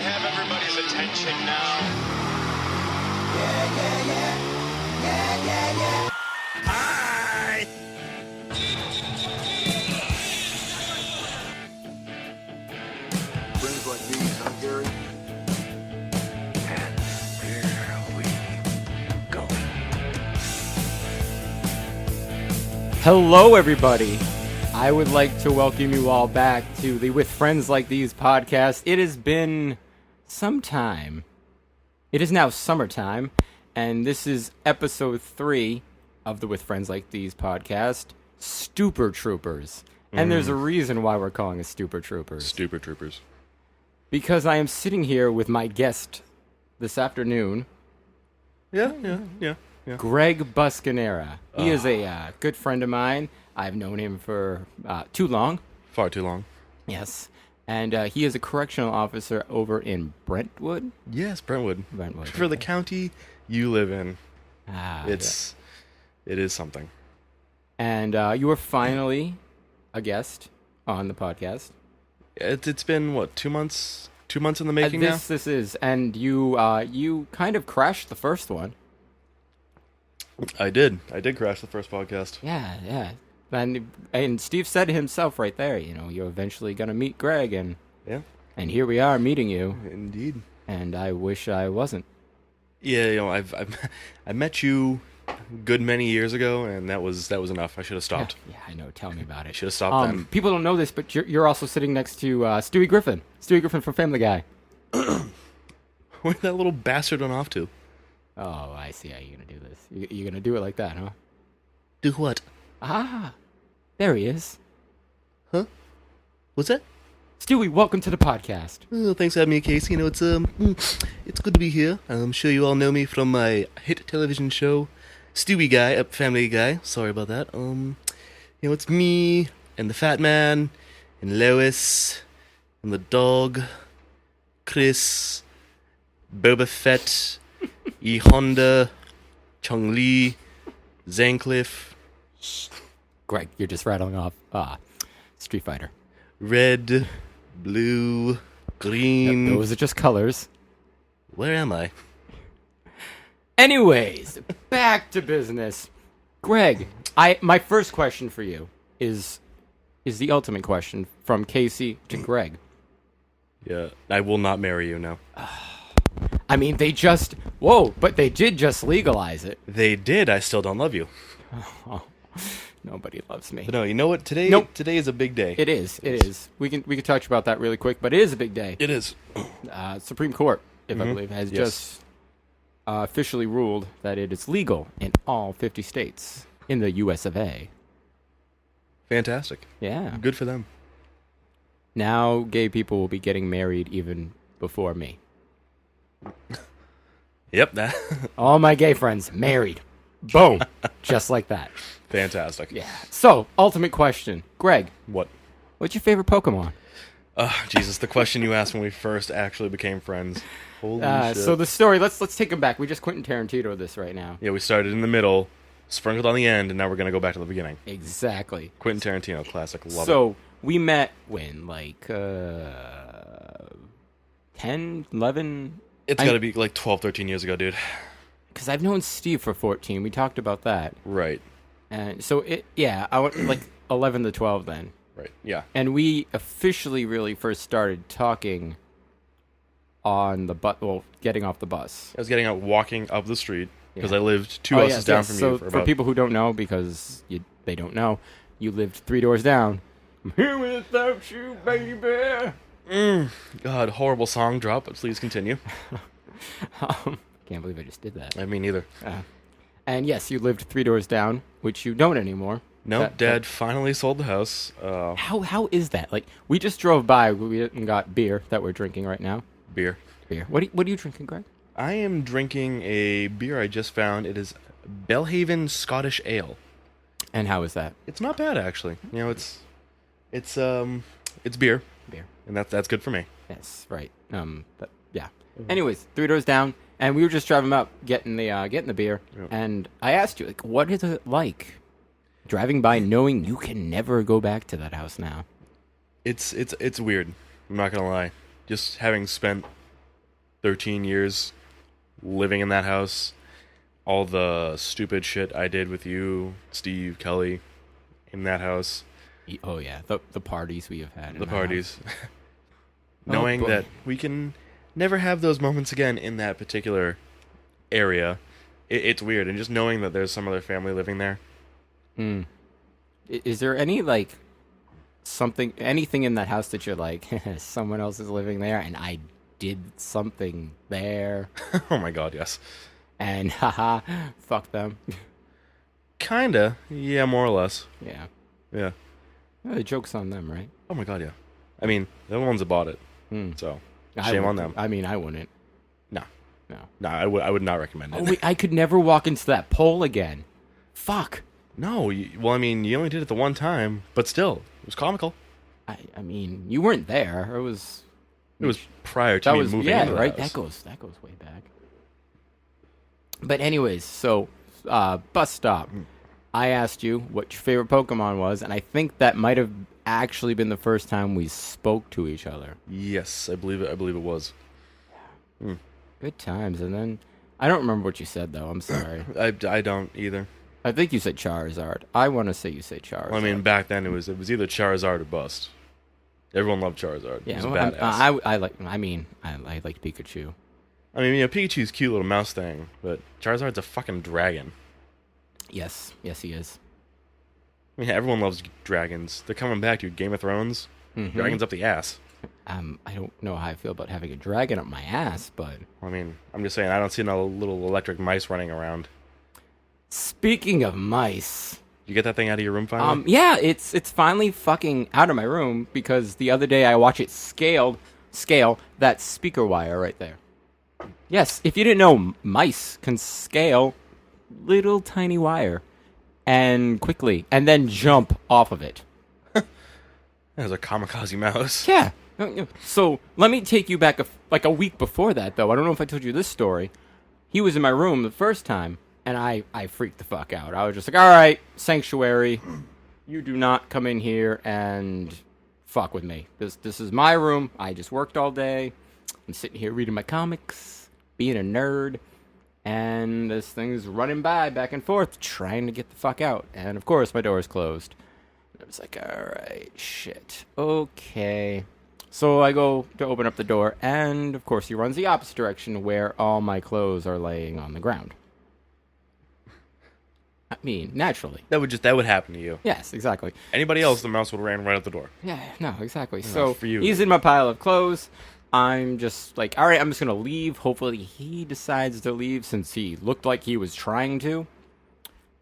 have everybody's attention now? Yeah. Hi! Friends like these, huh, Gary? And here we go. Hello, everybody. I would like to welcome you all back to the With Friends Like These podcast. It has been some time. It is now summertime, and this is episode 3 of the With Friends Like These podcast, Stooper Troopers. And there's a reason why we're calling it Stooper Troopers. Stupid troopers. Because I am sitting here with my guest this afternoon, Yeah. Greg Buscanera. He is a good friend of mine. I've known him for too long. Far too long. Yes. And he is a correctional officer over in Brentwood. Yes, Brentwood. Brentwood. For the county you live in, it is something. And you were finally a guest on the podcast. It's been, what, 2 months? 2 months in the making now? This is. And you kind of crashed the first one. I did crash the first podcast. Yeah. And Steve said himself right there, you're eventually going to meet Greg. And here we are meeting you. Indeed. And I wish I wasn't. Yeah, I met you a good many years ago, and that was enough. I should have stopped. Yeah, I know. Tell me about it. Should have stopped then. People don't know this, but you're also sitting next to Stewie Griffin. Stewie Griffin from Family Guy. Where'd that little bastard went off to? Oh, I see how you're going to do this. You're going to do it like that, huh? Do what? Ah, there he is. Huh? What's that? Stewie, welcome to the podcast. Oh, thanks for having me, Casey. It's good to be here. I'm sure you all know me from my hit television show, Stewie Guy, Family Guy. Sorry about that. It's me and the Fat Man and Lois and the dog, Chris, Boba Fett, E Honda, Chung Lee, Zancliffe, Greg, you're just rattling off Street Fighter. Red, Blue, Green. Yep, those are just colors. Where am I? Anyways, back to business. Greg, my first question for you is the ultimate question from Casey to Greg. Yeah, I will not marry you now. I mean, but they did just legalize it. They did. I still don't love you. Oh, nobody loves me. But no, you know what? Today is a big day. It is. We can talk about that really quick, but it is a big day. It is. Supreme Court, I believe, has just officially ruled that it is legal in all 50 states in the U.S. of A. Fantastic. Yeah. Good for them. Now gay people will be getting married even before me. Yep. That. All my gay friends married. Boom. Just like that. Fantastic. Yeah. So, ultimate question. Greg, What? what's your favorite Pokemon? Jesus, the question you asked when we first actually became friends. Holy shit. So the story, let's take them back. We just Quentin Tarantino this right now. Yeah, we started in the middle, sprinkled on the end, and now we're going to go back to the beginning. Exactly. Quentin Tarantino, classic. Love it. So, we met when, 10, 11? It's got to be like 12, 13 years ago, dude. Because I've known Steve for 14. We talked about that. Right. And so, I went 11 to 12 then. Right. Yeah. And we officially really first started talking on the getting off the bus. I was getting out walking up the street because Yeah. I lived two houses down from so you. for people who don't know, because they don't know, you lived 3 doors down. I'm here without you, baby. God, horrible song drop, but please continue. Can't believe I just did that. I mean, either. And yes, you lived 3 doors down, which you don't anymore. No, Dad finally sold the house. How is that? Like, we just drove by. We went and got beer that we're drinking right now. Beer. What are you drinking, Greg? I am drinking a beer I just found. It is Belhaven Scottish Ale. And how is that? It's not bad, actually. It's beer, and that's good for me. Yes, right. Yeah. Anyways, 3 doors down, and we were just driving up, getting the beer, and I asked you, what is it like driving by, knowing you can never go back to that house now? It's weird. I'm not gonna lie. Just having spent 13 years living in that house, all the stupid shit I did with you, Steve, Kelly, in that house, Oh yeah, the parties we have had. In the the parties, house. knowing boy. that we can never have those moments again in that particular area, it's weird. And just knowing that there's some other family living there. Is there any like anything in that house that you're like, someone else is living there, and I did something there, Oh my god, yes. and haha, fuck them. Kinda, yeah, more or less. Yeah. Yeah. Well, the joke's on them, right? Oh my god, yeah. I mean, they're the ones that bought it, so shame on them. I mean, I wouldn't. No, No. no, I would not recommend it. Oh, wait, I could never walk into that pole again. Fuck. No, well, I mean, you only did it the one time, but still, it was comical. I mean, you weren't there. It was Prior to that me was moving yeah, into the right. house. That goes way back. But anyways, so bus stop. I asked you what your favorite Pokemon was, and I think that might have actually been the first time we spoke to each other. Yes, I believe it was. Good times. And then I don't remember what you said though. I'm sorry. I don't either. I think you said Charizard. I want to say you say Charizard. Well, I mean, back then it was either Charizard or bust. Everyone loved Charizard. yeah, It was well, badass. I like. I mean, I like Pikachu. I mean, Pikachu's cute little mouse thing, but Charizard's a fucking dragon. Yes, he is. I mean, everyone loves dragons. They're coming back, dude. Game of Thrones, dragons up the ass. I don't know how I feel about having a dragon up my ass, but I mean, I'm just saying, I don't see no little electric mice running around. speaking of mice. You get that thing out of your room finally? Yeah, it's finally fucking out of my room because the other day I watched it scale that speaker wire right there. Yes, if you didn't know, mice can scale little tiny wire and quickly and then jump off of it. There's a kamikaze mouse. Yeah. So let me take you back a week before that, though. I don't know if I told you this story. He was in my room the first time, and I freaked the fuck out. I was just like, all right, sanctuary, you do not come in here and fuck with me. This is my room. I just worked all day. I'm sitting here reading my comics, being a nerd, and this thing's running by back and forth, trying to get the fuck out. And, of course, my door is closed. I was like, all right, shit. Okay. So I go to open up the door, and, of course, he runs the opposite direction where all my clothes are laying on the ground. I mean, naturally. That would happen to you. Yes, exactly. Anybody else, the mouse would have ran right out the door. Yeah, no, exactly. So for you. he's in my pile of clothes. I'm just like, all right, I'm just going to leave. Hopefully he decides to leave since he looked like he was trying to.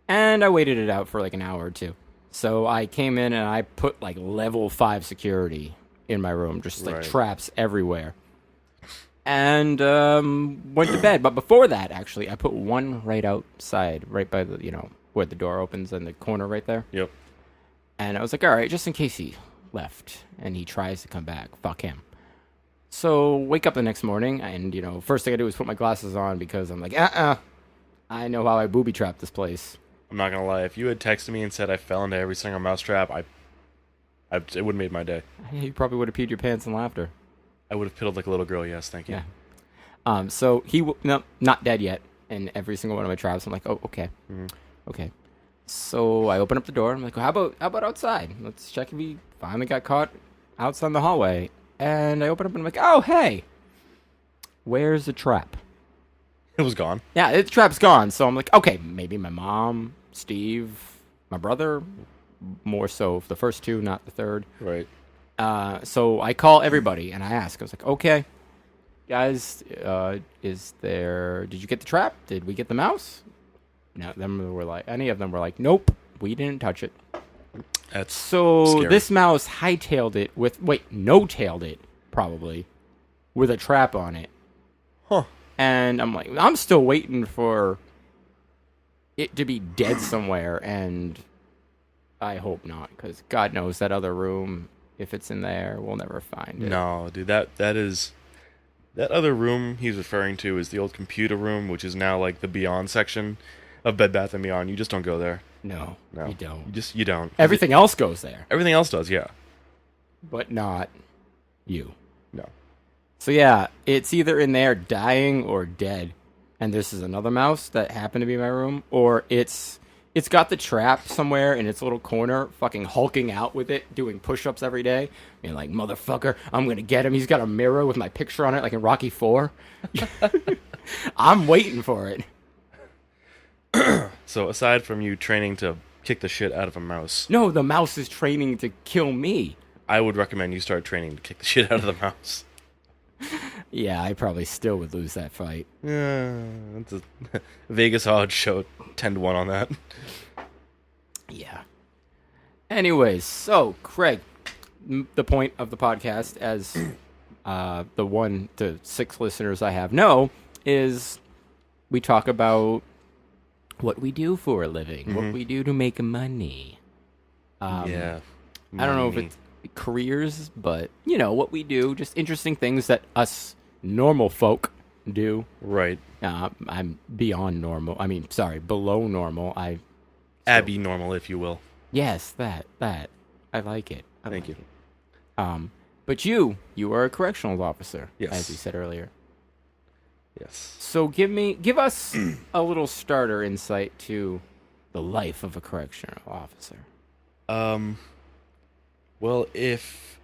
And I waited it out for like an hour or two. So I came in and I put like level 5 security in my room, just like Right. traps everywhere. And went to bed. But before that, actually, I put one right outside, right by the, where the door opens in the corner right there. Yep. And I was like, all right, just in case he left and he tries to come back, fuck him. So wake up the next morning and, first thing I do is put my glasses on because I'm like, I know how I booby trap this place. I'm not gonna lie. If you had texted me and said I fell into every single mousetrap, it would have made my day. You probably would have peed your pants in laughter. I would have piddled like a little girl. Yes, thank you. Yeah. So no, not dead yet. And every single one of my traps, I'm like, oh, okay. Okay. So I open up the door. I'm like, well, how about outside? Let's check if he finally got caught outside in the hallway. And I open up and I'm like, oh, hey, where's the trap? It was gone. Yeah, the trap's gone. So I'm like, okay, maybe my mom, Steve, my brother, more so the first two, not the third. Right. So I call everybody and I ask. I was like, okay, guys, did you get the trap? Did we get the mouse? No, any of them were like, nope, we didn't touch it. That's So scary. this mouse hightailed it no-tailed it, probably, with a trap on it. Huh. And I'm like, I'm still waiting for it to be dead somewhere, and I hope not, because God knows that other room, if it's in there, we'll never find it. No, dude, that other room he's referring to is the old computer room, which is now like the Beyond section of Bed Bath & Beyond. You just don't go there. No, No. you don't. You don't. Everything else goes there, Everything else does, yeah. but not you. No. So yeah, it's either in there dying or dead. And this is another mouse that happened to be in my room, or it's got the trap somewhere in its little corner, fucking hulking out with it, doing push-ups every day. And like, motherfucker, I'm gonna get him. He's got a mirror with my picture on it, like in Rocky 4. I'm waiting for it. So aside from you training to kick the shit out of a mouse, No, the mouse is training to kill me. I would recommend you start training to kick the shit out of the mouse. Yeah, I probably still would lose that fight. Yeah, it's a Vegas odds show 10-1 on that. Yeah. Anyways, so Craig, the point of the podcast, as the 1 to 6 listeners I have know, is we talk about what we do for a living, what we do to make money. Yeah. I don't know if Money. it's careers, but you know what we do, just interesting things that us normal folk do. Right. I'm beyond normal. I mean, sorry, below normal. Abby normal, if you will. Yes, that. I like it. Thank you. But you are a correctional officer, Yes. as you said earlier. Yes. So give us a little starter insight to the life of a correctional officer. Well, if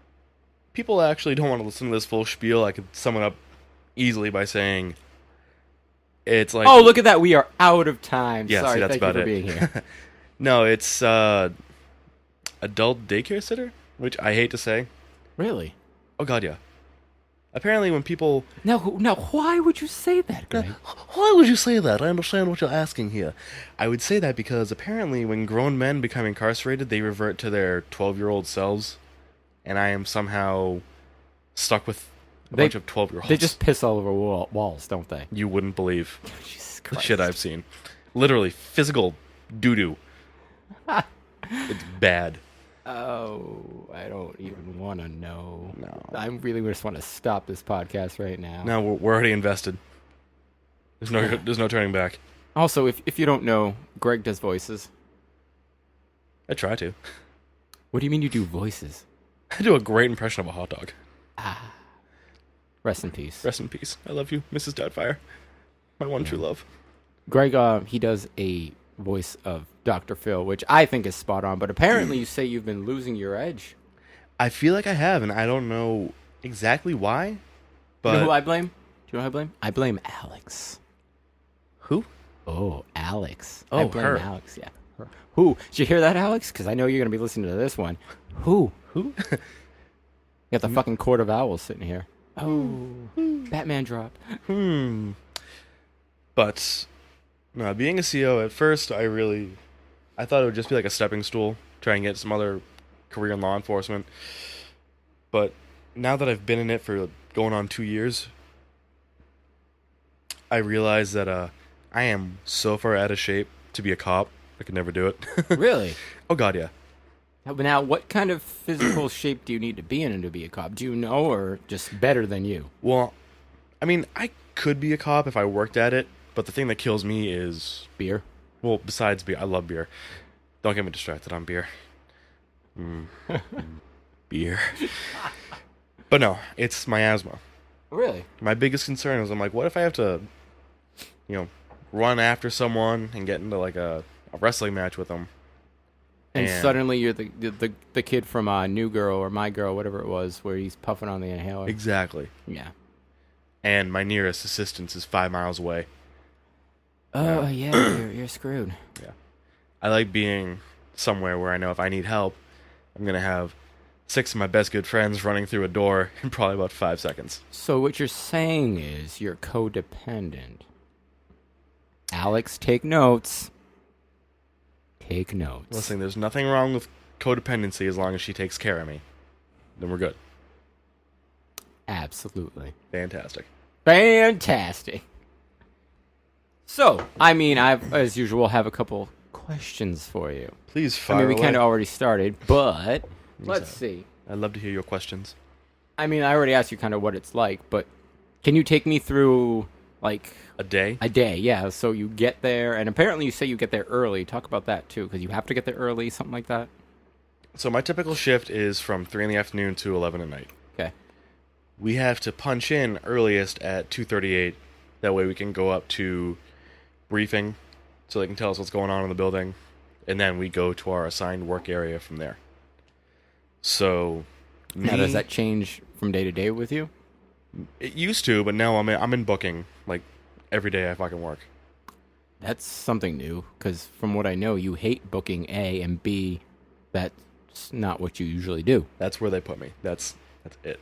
people actually don't want to listen to this full spiel, I could sum it up easily by saying it's like... Oh, look at that. We are out of time. Yeah, Sorry, see, that's thank you about for it. being here. No, it's adult daycare sitter, which I hate to say. Really? Oh, God, yeah. Apparently when people... Now, why would you say that, Greg? Why would you say that? I understand what you're asking here. I would say that because apparently when grown men become incarcerated, they revert to their 12-year-old selves, and I am somehow stuck with a bunch of 12-year-olds. They just piss all over walls, don't they? You wouldn't believe Jesus the Christ. shit I've seen. Literally, physical doo-doo. It's bad. Oh, I don't even want to know. No. I really just want to stop this podcast right now. No, we're already invested. There's no turning back. Also, if you don't know, Greg does voices. I try to. What do you mean you do voices? I do a great impression of a hot dog. Rest in peace. Rest in peace. I love you, Mrs. Doubtfire. My one true love. Greg, he does a voice of Dr. Phil, which I think is spot on, but apparently you say you've been losing your edge. I feel like I have, and I don't know exactly why, but... You know who I blame? Do you know who I blame? I blame Alex. Who? Oh, Alex. Oh, I blame her. Alex, yeah. Her. Who? Did you hear that, Alex? Because I know you're going to be listening to this one. Who? Who? You got the fucking Court of Owls sitting here. Oh, Batman drop. But, no, being a CO, at first, I thought it would just be like a stepping stool, try and get some other career in law enforcement. But now that I've been in it for going on 2 years, I realize that I am so far out of shape to be a cop. I could never do it. Really? Oh, God, yeah. Now, what kind of physical shape do you need to be in to be a cop? Do you know, or just better than you? Well, I mean, I could be a cop if I worked at it, but the thing that kills me is... Beer? Well, besides beer, I love beer. Don't get me distracted on beer. Beer. But no, it's my asthma. Really? My biggest concern is I'm like, what if I have to, run after someone and get into like a wrestling match with them? And suddenly you're the kid from New Girl or My Girl, whatever it was, where he's puffing on the inhaler. Exactly. Yeah. And my nearest assistance is 5 miles away. Oh, yeah, you're screwed. Yeah. I like being somewhere where I know if I need help, I'm going to have 6 of my best good friends running through a door in probably about 5 seconds. So what you're saying is you're codependent. Alex, take notes. Take notes. Listen, there's nothing wrong with codependency as long as she takes care of me. Then we're good. Absolutely. Fantastic. Fantastic. So, I mean, as usual, have a couple questions for you. Please fire I mean, we away. kind of already started, but let's see. I'd love to hear your questions. I mean, I already asked you kind of what it's like, but can you take me through, like... A day? A day, yeah. So you get there, and apparently you say you get there early. Talk about that, too, because you have to get there early, something like that. So my typical shift is from 3 in the afternoon to 11 at night. Okay. we have to punch in earliest at 2:38. That way we can go up to briefing so they can tell us what's going on in the building. And then we go to our assigned work area from there. So, Now, does that change from day to day with you? It used to, but now I'm in booking like every day I fucking work. That's something new, because from what I know, you hate booking A, and B, that's not what you usually do. That's where they put me. That's it.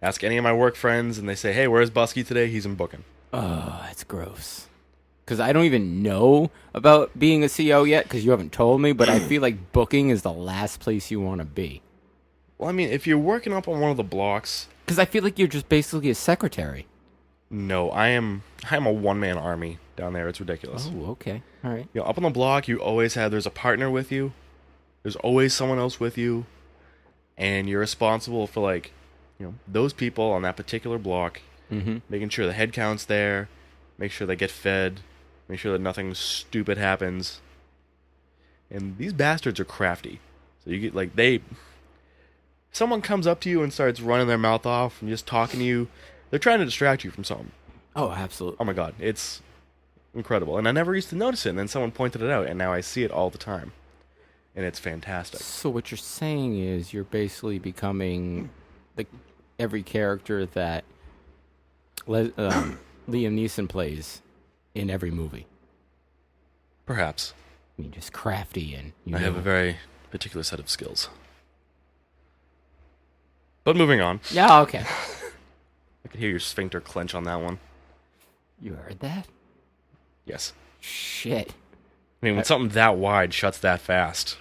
Ask any of my work friends, and they say, "Hey, where's Busky today? He's in booking." Oh, that's gross. Because I don't even know about being a CO yet, because you haven't told me, but I feel like booking is the last place you want to be. Well, I mean, if you're working up on one of the blocks... Because I feel like you're just basically a secretary. No, I'm a one-man army down there. It's ridiculous. Oh, okay. All right. You know, up on the block, you always have... There's a partner with you. There's always someone else with you. And you're responsible for, like, you know, those people on that particular block. Mm-hmm. Making sure the head count's there. Make sure they get fed. Make sure that nothing stupid happens. And these bastards are crafty. So you get, like, someone comes up to you and starts running their mouth off and just talking to you. They're trying to distract you from something. Oh, absolutely. Oh my god, it's incredible. And I never used to notice it, and then someone pointed it out, and now I see it all the time. And it's fantastic. So what you're saying is you're basically becoming every character that Liam Neeson plays in every movie. Perhaps. I mean, just crafty and... I have a very particular set of skills. But moving on. Yeah, okay. I could hear your sphincter clench on that one. You heard that? Yes. Shit. I mean, when something that wide shuts that fast.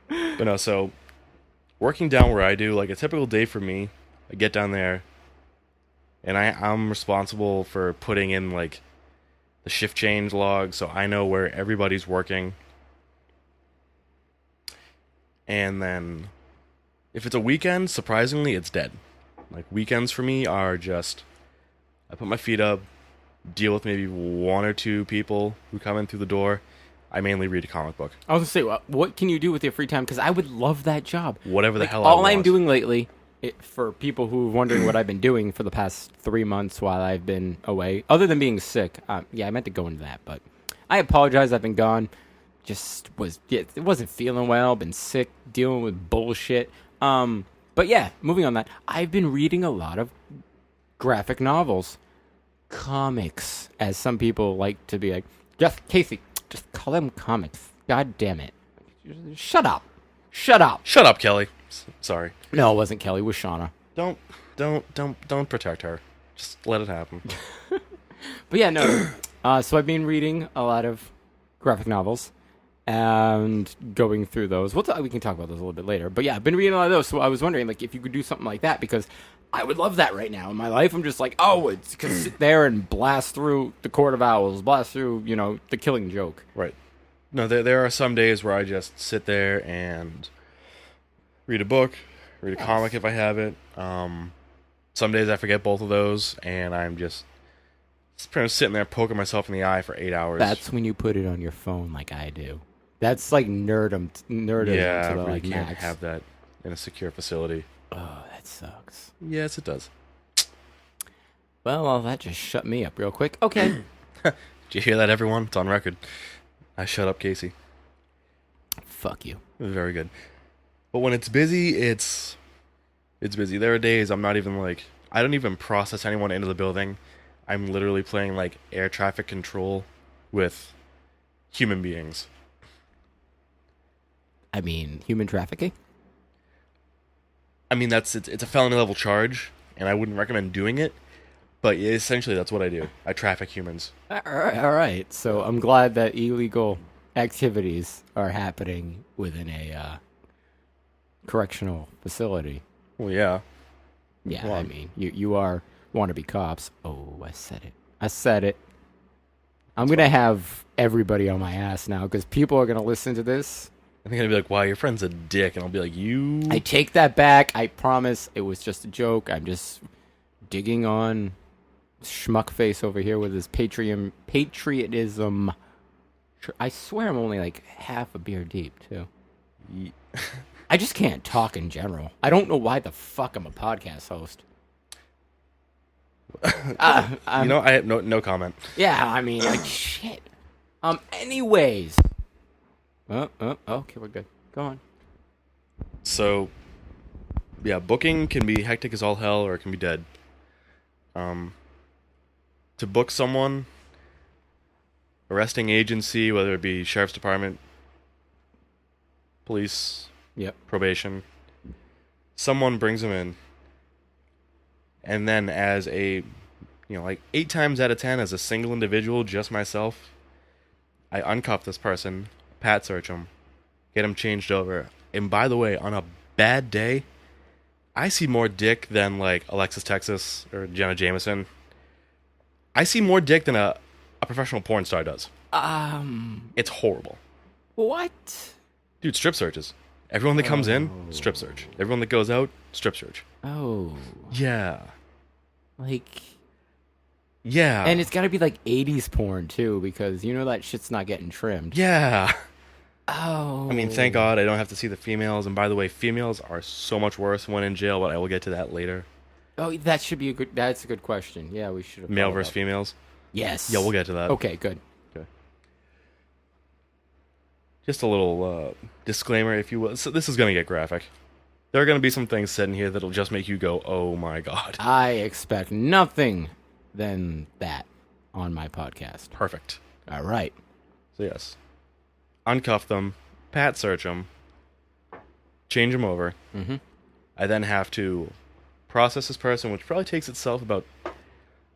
But no, so working down where I do, like a typical day for me, I get down there and I'm responsible for putting in like the shift change log so I know where everybody's working. And then if it's a weekend, surprisingly, it's dead. Like weekends for me are just, I put my feet up, deal with maybe one or two people who come in through the door. I mainly read a comic book. I was going to say, what can you do with your free time? Because I would love that job. Whatever the hell all I I'm want. doing lately, for people who are wondering what I've been doing for the past 3 months while I've been away, other than being sick. Yeah, I meant to go into that, but I apologize. I've been gone. It wasn't feeling well. Been sick, dealing with bullshit. But yeah, moving on that. I've been reading a lot of graphic novels. Comics, as some people like to be like, Casey, just call them comics. God damn it. Shut up. Shut up, Kelly. Sorry. No, it wasn't Kelly. It was Shauna. Don't protect her. Just let it happen. But yeah, no. So I've been reading a lot of graphic novels and going through those. We can talk about those a little bit later. But yeah, I've been reading a lot of those. So I was wondering, like, if you could do something like that, because I would love that right now in my life. I'm just like, it's could sit there and blast through the Court of Owls, blast through, The Killing Joke. Right. No, there are some days where I just sit there and read a book, read a comic if I have it. Some days I forget both of those, and I'm just pretty much sitting there poking myself in the eye for 8 hours. That's when you put it on your phone like I do. That's like nerdom yeah, to the we like can't max. have that in a secure facility. Oh, that sucks. Yes, it does. Well, that just shut me up real quick. Okay. Did you hear that, everyone? It's on record. I shut up, Casey. Fuck you. Very good. But when it's busy, it's busy. There are days I'm not even like, I don't even process anyone into the building. I'm literally playing like air traffic control with human beings. I mean, human trafficking? I mean, it's a felony level charge, and I wouldn't recommend doing it. But essentially, that's what I do. I traffic humans. All right. So I'm glad that illegal activities are happening within a correctional facility. Well, yeah. Yeah, Well, I mean, you want to be cops. Oh, I said it. I'm going to have everybody on my ass now because people are going to listen to this. I think I'd be like, wow, your friend's a dick. And I'll be like, you... I take that back. I promise it was just a joke. I'm just digging on Schmuckface over here with his patriotism. I swear I'm only like half a beer deep, too. I just can't talk in general. I don't know why the fuck I'm a podcast host. I have no comment. Yeah, I mean, like, shit. Anyways. Okay, we're good. Go on. So, yeah, booking can be hectic as all hell, or it can be dead. To book someone, arresting agency, whether it be sheriff's department, police, Yep. probation, someone brings them in, and then as a, like 8 times out of 10, as a single individual, just myself, I uncuff this person, pat search them, get them changed over, and by the way, on a bad day, I see more dick than like Alexis Texas or Jenna Jameson. I see more dick than a professional porn star does. It's horrible. What? Dude, strip searches. Everyone that comes in, strip search. Everyone that goes out, strip search. Oh. Yeah. Like... Yeah. And it's gotta be like 80s porn, too, because you know that shit's not getting trimmed. Yeah. Oh. I mean, thank God I don't have to see the females. And by the way, females are so much worse when in jail, but I will get to that later. Oh, that should be that's a good question. Yeah, we should have... Male versus females? Yes. Yeah, we'll get to that. Okay, good. Okay. Just a little disclaimer, if you will. So this is going to get graphic. There are going to be some things said in here that'll just make you go, oh my God. I expect nothing than that on my podcast. Perfect. All right. So yes. Uncuff them, pat search them, change them over. Mm-hmm. I then have to process this person, which probably takes itself about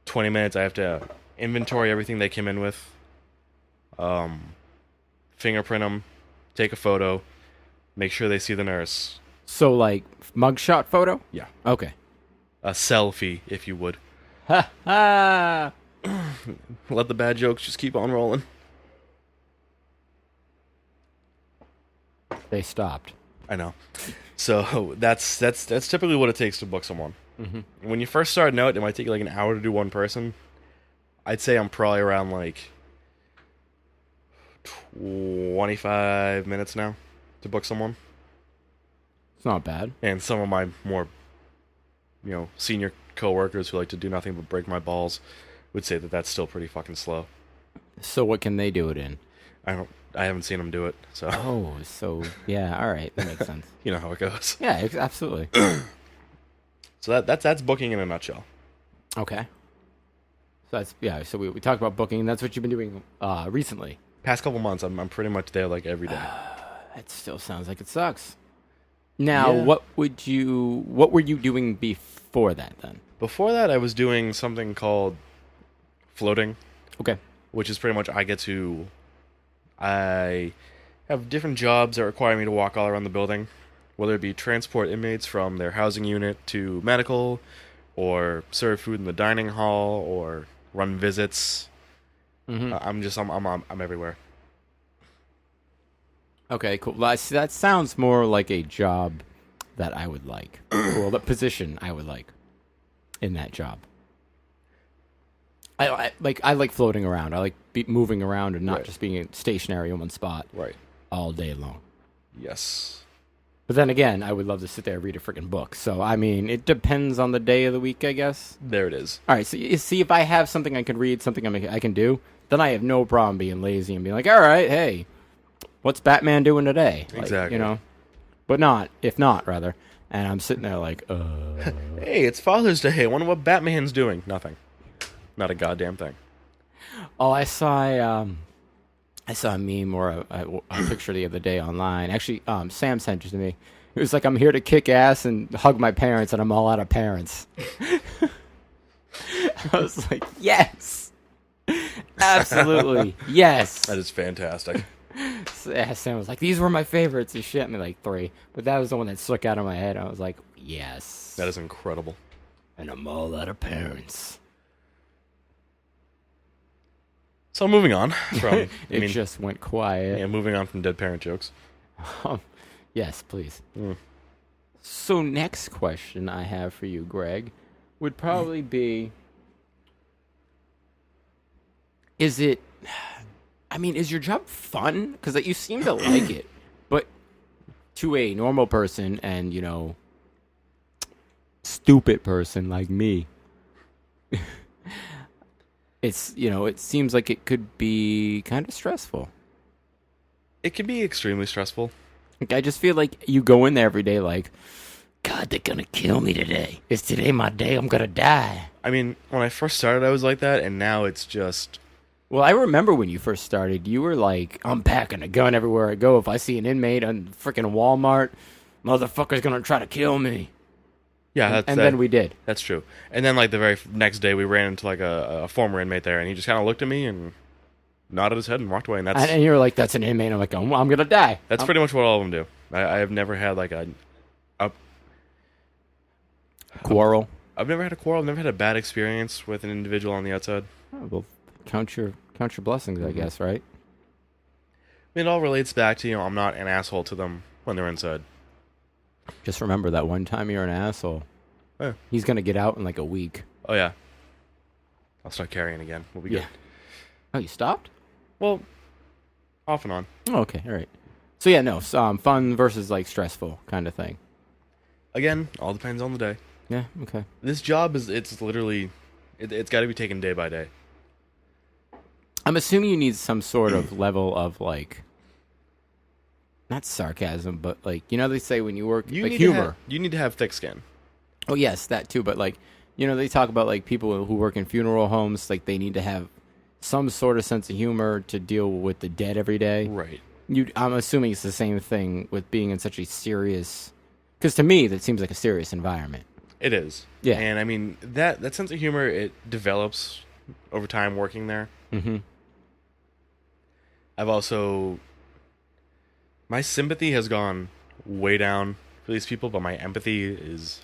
20 minutes. I have to inventory everything they came in with, fingerprint them, take a photo, make sure they see the nurse. So, like, mugshot photo? Yeah. Okay. A selfie, if you would. Ha ha! Let the bad jokes just keep on rolling. They stopped. I know. So that's typically what it takes to book someone. Mm-hmm. When you first start out, it might take you like an hour to do one person. I'd say I'm probably around like 25 minutes now to book someone. It's not bad. And some of my more, senior coworkers who like to do nothing but break my balls would say that that's still pretty fucking slow. So what can they do it in? I haven't seen them do it, so. Oh, so, yeah, all right. That makes sense. You know how it goes. Yeah, absolutely. So that's booking in a nutshell. Okay. So so we talked about booking. That's what you've been doing recently. Past couple months, I'm pretty much there like every day. That still sounds like it sucks. Now, Yeah. what were you doing before that then? Before that, I was doing something called floating, Okay. which is pretty much I have different jobs that require me to walk all around the building, whether it be transport inmates from their housing unit to medical, or serve food in the dining hall, or run visits. Mm-hmm. I'm everywhere. Okay, cool. That sounds more like a job that I would like. Well, the position I would like in that job. I like floating around. I like moving around and not Right. just being stationary in one spot Right. all day long. Yes. But then again, I would love to sit there and read a freaking book. So, I mean, it depends on the day of the week, I guess. There it is. All right, so you see, if I have something I can read, something I can do, then I have no problem being lazy and being like, all right, hey, what's Batman doing today? Like, Exactly. But if not, rather. And I'm sitting there like, Hey, it's Father's Day. I wonder what Batman's doing. Nothing. Not a goddamn thing. Oh, I saw a meme or a picture the other day online. Actually, Sam sent it to me. It was like, I'm here to kick ass and hug my parents, and I'm all out of parents. I was like, yes! Absolutely, yes! That is fantastic. Sam was like, these were my favorites. He shit me like 3. But that was the one that stuck out of my head. I was like, yes. That is incredible. And I'm all out of parents. So moving on from It just went quiet. yeah, moving on from dead parent jokes. Yes, please. Mm. So next question I have for you, Greg, would probably be, is your job fun? Because you seem to like it, but to a normal person and, stupid person like me, it's, it seems like it could be kind of stressful. It can be extremely stressful. Like, I just feel like you go in there every day like, God, they're gonna kill me today. Is today my day? I'm gonna die. I mean, when I first started, I was like that, and now it's just... Well, I remember when you first started, you were like, I'm packing a gun everywhere I go. If I see an inmate on freaking Walmart, motherfucker's gonna try to kill me. Yeah, and then we did. That's true. And then, like, the very next day, we ran into, like, a former inmate there, and he just kind of looked at me and nodded his head and walked away, and that's... And you were like, that's an inmate. I'm like, I'm gonna die. That's pretty much what all of them do. I have never had, like, a quarrel. I've never had a quarrel. I've never had a bad experience with an individual on the outside. Oh, well, count your blessings, I guess, right? I mean, it all relates back to, I'm not an asshole to them when they're inside. Just remember that one time you're an asshole. Yeah. He's gonna get out in like a week. Oh, yeah. I'll start carrying again. We'll be good. Oh, you stopped? Well, off and on. Oh, okay, all right. So yeah, no, fun versus like stressful kind of thing. Again, all depends on the day. Yeah, okay. This job it's literally, it's got to be taken day by day. I'm assuming you need some sort of level of like, not sarcasm, but like, they say when you work, like humor. You need to have thick skin. Oh yes, that too. But like, they talk about like people who work in funeral homes, like they need to have some sort of sense of humor to deal with the dead every day. Right. I'm assuming it's the same thing with being in such a serious, because to me that seems like a serious environment. It is. Yeah. And I mean, that sense of humor, it develops over time working there. Mm-hmm. I've also... My sympathy has gone way down for these people, but my empathy is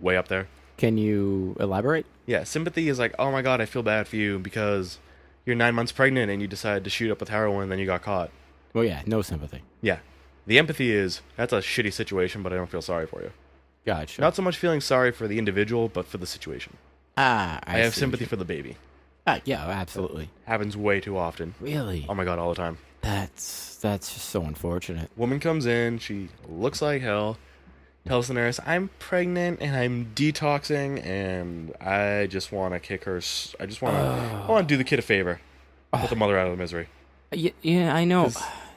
way up there. Can you elaborate? Yeah, sympathy is like, oh my god, I feel bad for you because you're 9 months pregnant and you decided to shoot up with heroin and then you got caught. Well, yeah, no sympathy. Yeah. The empathy is, that's a shitty situation, but I don't feel sorry for you. Gotcha. Not so much feeling sorry for the individual, but for the situation. I have see. sympathy for the baby. Yeah, absolutely. Happens way too often. Really? Oh my god, all the time. That's just so unfortunate. Woman comes in, she looks like hell, tells the nurse, I'm pregnant and I'm detoxing and I just want to kick her. I want to do the kid a favor. Put the mother out of the misery. Yeah, I know.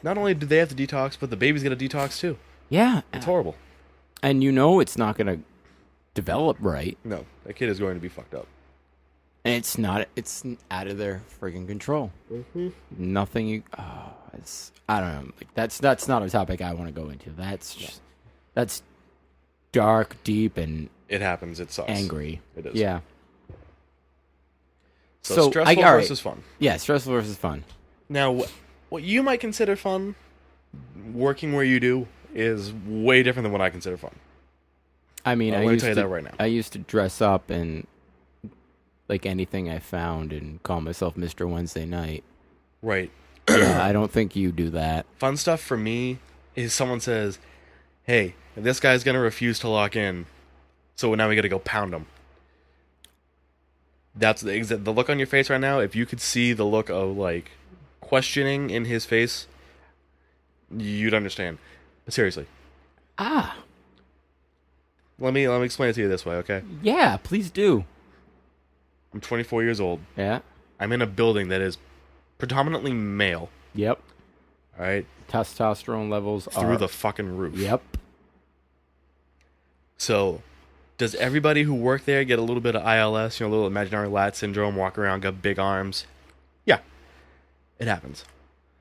Not only do they have to detox, but the baby's got to detox too. Yeah. It's horrible. And it's not going to develop right. No, that kid is going to be fucked up. And it's out of their friggin' control. Mm-hmm. Nothing I don't know. Like, that's not a topic I want to go into. That's dark, deep, and it happens. It sucks. Angry. It is. Yeah. So stressful versus fun. Yeah, stressful versus fun. Now, what you might consider fun, working where you do, is way different than what I consider fun. I mean, I'm going to tell you that right now. I used to dress up and like anything I found and call myself Mr. Wednesday Night. Right. Yeah, I don't think you do that. Fun stuff for me is someone says, hey, this guy's going to refuse to lock in, so now we got to go pound him. That's the look on your face right now. If you could see the look of, like, questioning in his face, you'd understand. But seriously. Let me explain it to you this way, okay? Yeah, please do. I'm 24 years old. Yeah. I'm in a building that is predominantly male. Yep. All right? Testosterone levels through the fucking roof. Yep. So, does everybody who work there get a little bit of ILS, a little imaginary lat syndrome, walk around, got big arms? Yeah. It happens.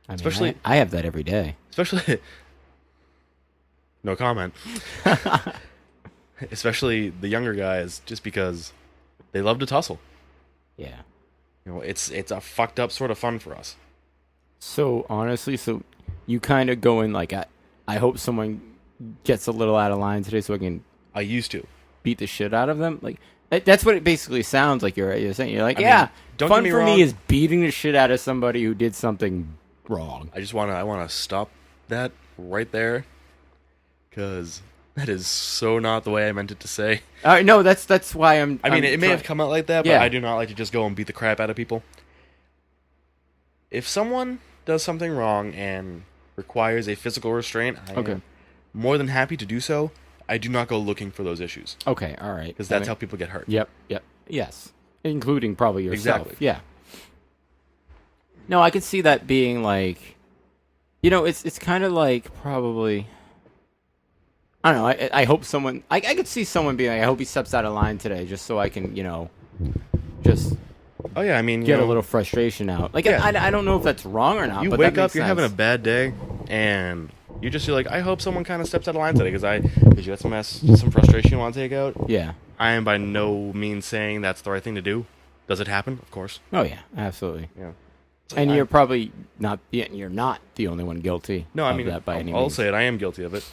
I mean, especially I have that every day. Especially no comment. Especially the younger guys, just because they love to tussle. Yeah. It's a fucked up sort of fun for us. So honestly, you kind of go in like, I hope someone gets a little out of line today so I can. I used to beat the shit out of them. Like that's what it basically sounds like. You're saying. You're like, don't fun get me for wrong. me is beating the shit out of somebody who did something wrong. I want to stop that right there, because that is so not the way I meant it to say. No, that's why I'm. I mean, it may have come out like that, but I do not like to just go and beat the crap out of people. If someone does something wrong and requires a physical restraint, I am more than happy to do so. I do not go looking for those issues Okay, all right. because that's how people get hurt. Yep, yes. Including probably yourself. Exactly. Yeah. No, I could see that being like, it's kind of like probably, I don't know, I hope someone, I could see someone being like, I hope he steps out of line today just so I can, just Oh yeah, I mean, get a little frustration out. Like, Yeah. I don't know if that's wrong or not, you but wake that up, makes you're having a sense. bad day, and you're like, I hope someone kind of steps out of line today because you got some frustration you want to take out. Yeah. I am by no means saying that's the right thing to do. Does it happen? Of course. Oh, yeah, absolutely. Yeah. And you're probably not, you're not the only one guilty No, I of mean, that by any I'll means. say it. I am guilty of it.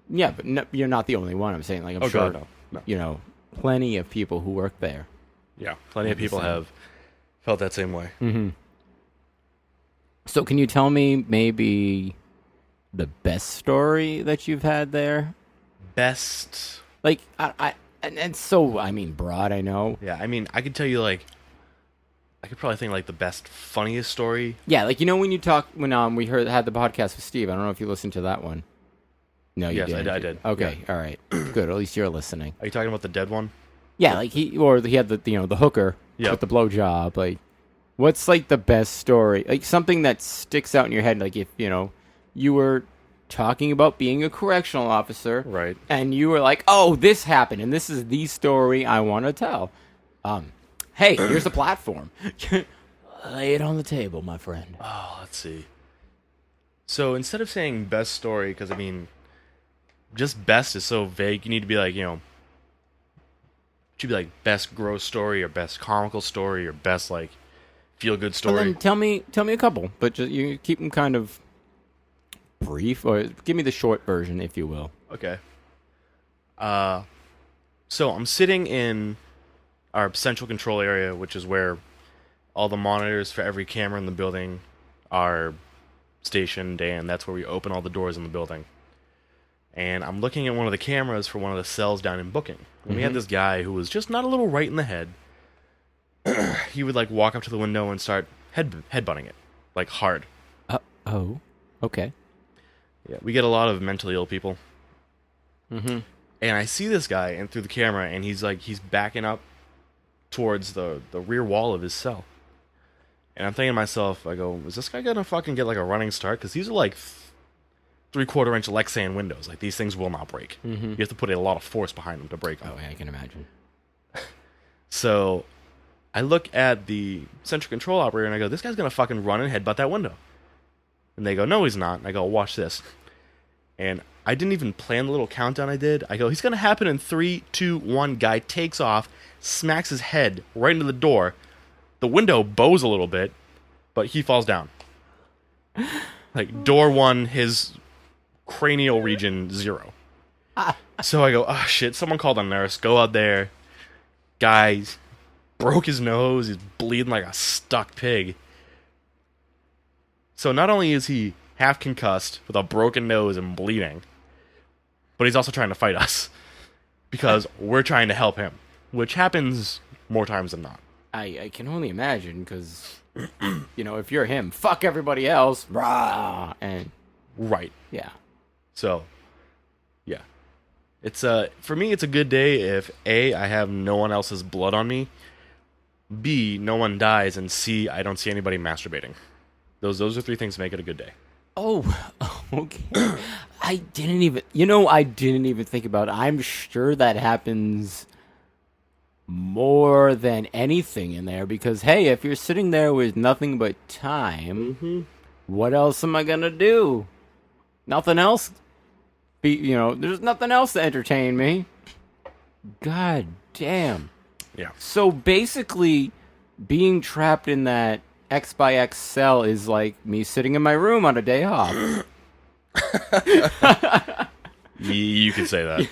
Yeah, but no, you're not the only one. I'm saying, like, I'm Oh, sure, God, no. plenty of people who work there. Yeah, plenty of people have felt that same way. Mm-hmm. So can you tell me maybe the best story that you've had there? Best. Like, and so, I mean, broad, I know. Yeah, I mean, I could tell you, like, I could probably think, like, the best, funniest story. Yeah, like, when you when we had the podcast with Steve, I don't know if you listened to that one. No, you Yes, didn't. I did. Okay, all right. Good, at least you're listening. Are you talking about the dead one? Yeah, like he had the hooker Yep. with the blowjob. Like, what's like the best story? Like something that sticks out in your head. Like if you were talking about being a correctional officer, Right. and you were like, "Oh, this happened, and this is the story I want to tell." Hey, here's the platform. Lay it on the table, my friend. Oh, let's see. So instead of saying best story, because I mean, just best is so vague. You need to be like, it should be like best gross story or best comical story or best like feel good And story. then tell me a couple, but just you keep them kind of brief, or give me the short version, if you will. Okay. So I'm sitting in our central control area, which is where all the monitors for every camera in the building are stationed, and that's where we open all the doors in the building. And I'm looking at one of the cameras for one of the cells down in booking. And we had this guy who was just not a little right in the head. He would like walk up to the window and start headbutting it, like hard. Oh, okay. Yeah, we get a lot of mentally ill people. Mm-hmm. And I see this guy and through the camera, and he's backing up towards the rear wall of his cell. And I'm thinking to myself, I go, is this guy gonna fucking get like a running start? Because these are like 3/4 inch Lexan windows. Like these things will not break. Mm-hmm. You have to put a lot of force behind them to break them. Oh, yeah, I can imagine. So I look at the central control operator and I go, this guy's gonna fucking run and headbutt that window. And they go, no, he's not. And I go, watch this. And I didn't even plan the little countdown I did. I go, he's gonna happen in 3, 2, 1. Guy takes off, smacks his head right into the door. The window bows a little bit, but he falls down. Like door 1, his cranial region 0. So I go, oh shit, someone called a nurse. Go out there. Guys broke his nose. He's bleeding like a stuck pig. So not only is he half concussed with a broken nose and bleeding, but he's also trying to fight us because we're trying to help him, which happens more times than not. I can only imagine, because, if you're him, fuck everybody else. Rah! And, Right. yeah. So, yeah. It's for me, it's a good day if A, I have no one else's blood on me, B, no one dies, and C, I don't see anybody masturbating. Those are 3 things that make it a good day. Oh, okay. I didn't even think about it. I'm sure that happens more than anything in there, because, hey, if you're sitting there with nothing but time, what else am I gonna do? Nothing else? There's nothing else to entertain me. God damn. Yeah. So basically, being trapped in that X by X cell is like me sitting in my room on a day off. You could say that.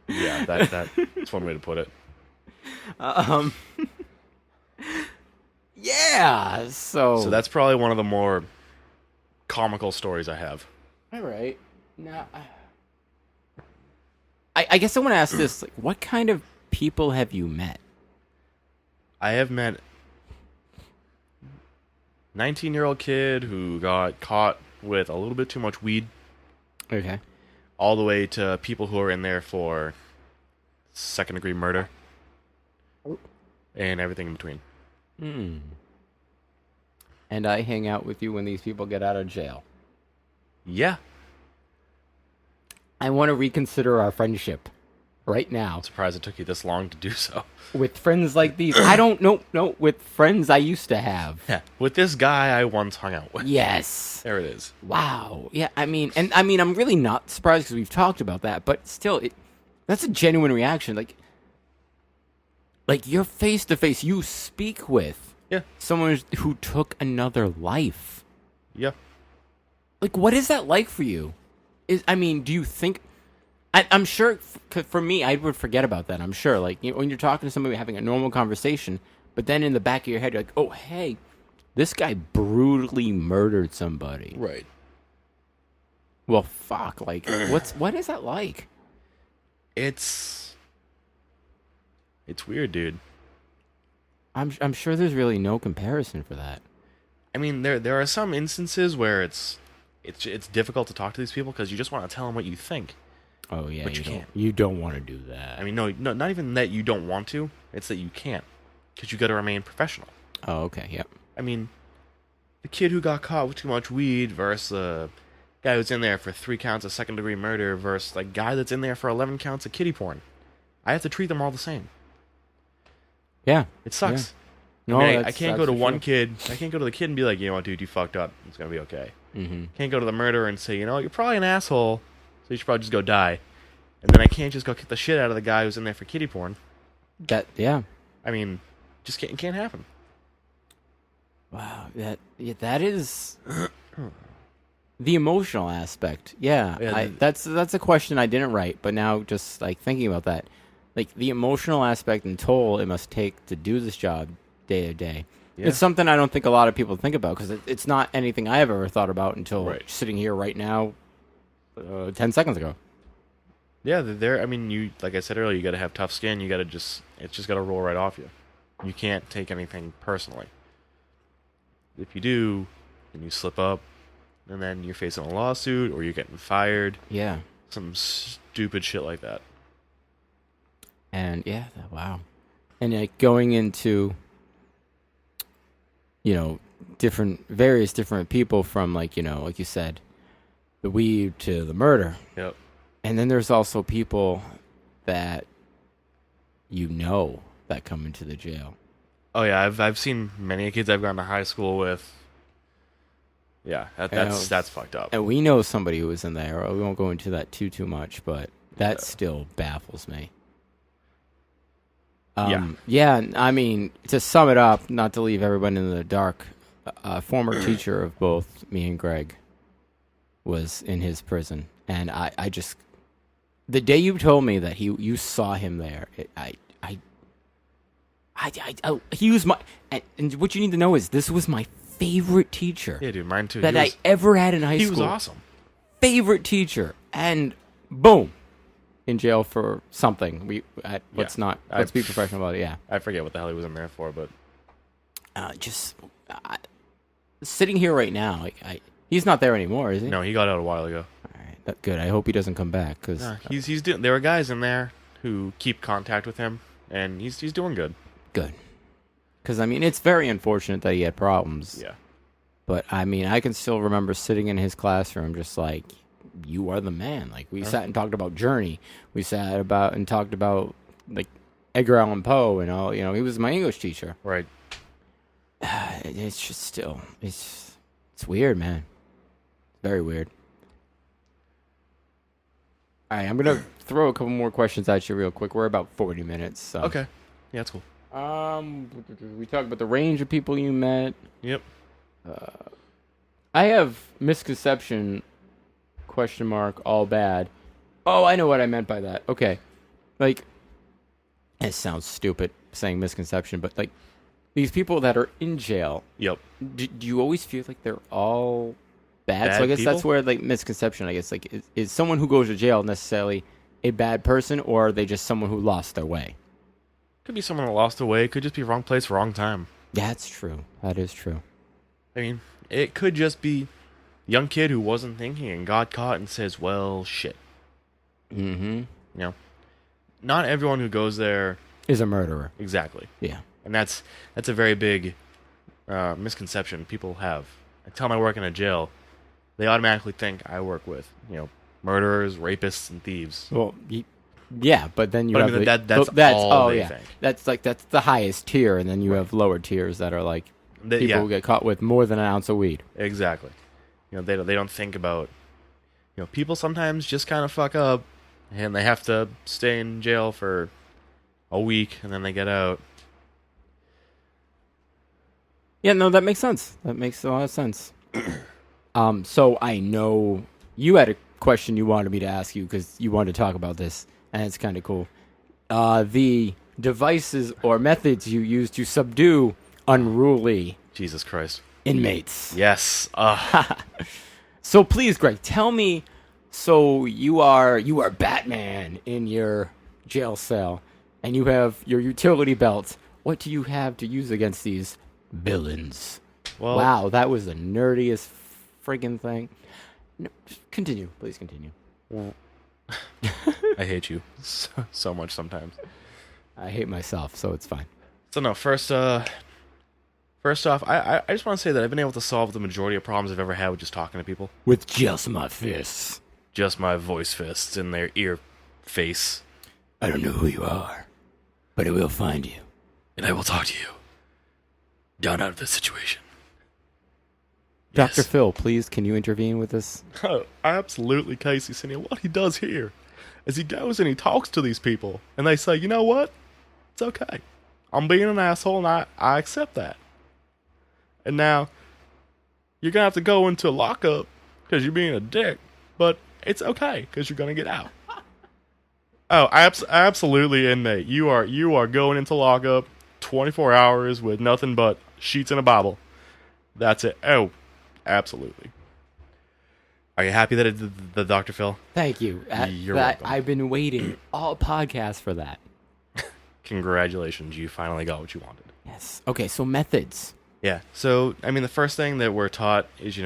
Yeah, that's one way to put it. Yeah. So that's probably one of the more comical stories I have. all right. Now, I guess I want to ask this: like, what kind of people have you met? I have met 19-year-old kid who got caught with a little bit too much weed. Okay. all the way to people who are in there for second-degree murder and everything in between. And I hang out with you when these people get out of jail. Yeah. I want to reconsider our friendship right now. I'm surprised it took you this long to do so. With friends like these. I don't know. No, with friends I used to have. Yeah. With this guy I once hung out with. Yes. There it is. Wow. Yeah, I'm really not surprised because we've talked about that, but still, that's a genuine reaction. Like you're face to face, you speak with someone who took another life. Yeah. Like, what is that like for you? Do you think? I'm sure for me, I would forget about that. I'm sure, like when you're talking to somebody having a normal conversation, but then in the back of your head, you're like, oh, hey, this guy brutally murdered somebody. Right. Well, fuck. Like, what is that like? It's weird, dude. I'm sure there's really no comparison for that. I mean, there are some instances where it's difficult to talk to these people because you just want to tell them what you think. Oh yeah, but you can't. You don't want to do that. I mean, no, not even that you don't want to. It's that you can't because you got to remain professional. Oh, okay, yep. I mean, the kid who got caught with too much weed versus the guy who's in there for 3 counts of second-degree murder versus the guy that's in there for 11 counts of kiddie porn. I have to treat them all the same. Yeah, it sucks. Yeah. No, I can't go to one kid. I can't go to the kid and be like, you know what, dude, you fucked up. It's gonna be okay. Can't go to the murderer and say, you know, you're probably an asshole, so you should probably just go die. And then I can't just go kick the shit out of the guy who's in there for kiddie porn. Yeah. I mean, just can't happen. Wow, that is the emotional aspect. Yeah, that's a question I didn't write, but now just like thinking about that, like the emotional aspect and toll it must take to do this job day to day. Yeah. It's something I don't think a lot of people think about because it's not anything I have ever thought about until sitting here right now, 10 seconds ago. Yeah, I mean, you like I said earlier, you got to have tough skin. You got to it's just got to roll right off you. You can't take anything personally. If you do, then you slip up, and then you're facing a lawsuit or you're getting fired. Yeah, some stupid shit like that. And yeah, wow, and like going into, you know, various different people from like you said, the weed to the murder. Yep. And then there's also people that that come into the jail. Oh yeah, I've seen many kids I've gone to high school with. Yeah, that's fucked up. And we know somebody who was in there. We won't go into that too much, but that still baffles me. Yeah, I mean, to sum it up, not to leave everyone in the dark, a former teacher of both me and Greg was in his prison, and I just the day you told me that you saw him there, he was my and what you need to know is this was my favorite teacher. Yeah, dude, mine too. That I ever had in high school. He was awesome. Favorite teacher, and boom, in jail for something. Let's be professional about it. Yeah, I forget what the hell he was in there for, but sitting here right now, he's not there anymore, is he? No, he got out a while ago. All right, that's good. I hope he doesn't come back because he's doing. There are guys in there who keep contact with him, and he's doing good. Good, because I mean it's very unfortunate that he had problems. Yeah, but I mean I can still remember sitting in his classroom, just like you are the man. Like we sat and talked about Journey. We sat about and talked about like Edgar Allan Poe and all. You know, he was my English teacher. Right. It's just still it's weird, man. Very weird. All right, I'm gonna throw a couple more questions at you real quick. We're about 40 minutes. So. Okay. Yeah, that's cool. We talked about the range of people you met. Yep. I have misconception. ? All bad. Oh, I know what I meant by that. Okay, like it sounds stupid saying misconception, but like these people that are in jail. Yep. Do you always feel like they're all bad? So I guess people? That's where like misconception. I guess like is someone who goes to jail necessarily a bad person, or are they just someone who lost their way? Could be someone that lost their way. Could just be wrong place, wrong time. That's true. That is true. I mean, it could just be young kid who wasn't thinking and got caught and says, well, shit. Mm-hmm. You know, not everyone who goes there Is a murderer. exactly, Yeah. and that's a very big misconception people have. I tell them I work in a jail, they automatically think I work with murderers, rapists, and thieves. Well, yeah, but then you But I have mean, the, that's all they think. That's the highest tier, and then you have lower tiers that are like people who get caught with more than an ounce of weed. Exactly. They don't think about people sometimes just kind of fuck up, and they have to stay in jail for a week, and then they get out. Yeah, no, that makes sense. That makes a lot of sense. So I know you had a question you wanted me to ask you because you wanted to talk about this, and it's kind of cool. The devices or methods you use to subdue unruly Jesus Christ. inmates. Yes. So please, Greg, tell me. So you are Batman in your jail cell, and you have your utility belt. What do you have to use against these villains? Well, Wow, that was the nerdiest friggin' thing. No, continue, please continue. I hate you so much sometimes. I hate myself, so it's fine. So no, first off, I just want to say that I've been able to solve the majority of problems I've ever had with just talking to people. With just my fists. Just my voice fists in their ear face. I don't know who you are, but I will find you. And I will talk to you. Down out of this situation. Dr. Yes. Phil, please, can you intervene with this? Oh, absolutely, Casey Senior. What he does here is he goes and he talks to these people, and they say, you know what? It's okay. I'm being an asshole, and I accept that. And now, you're going to have to go into lockup because you're being a dick, but it's okay because you're going to get out. Oh, absolutely, inmate. You are going into lockup 24 hours with nothing but sheets and a Bible. That's it. Oh, absolutely. Are you happy that it did the Dr. Phil? Thank you. You're welcome. I've been waiting all podcast for that. Congratulations, you finally got what you wanted. Yes. Okay, so methods. Yeah, so, I mean, the first thing that we're taught is,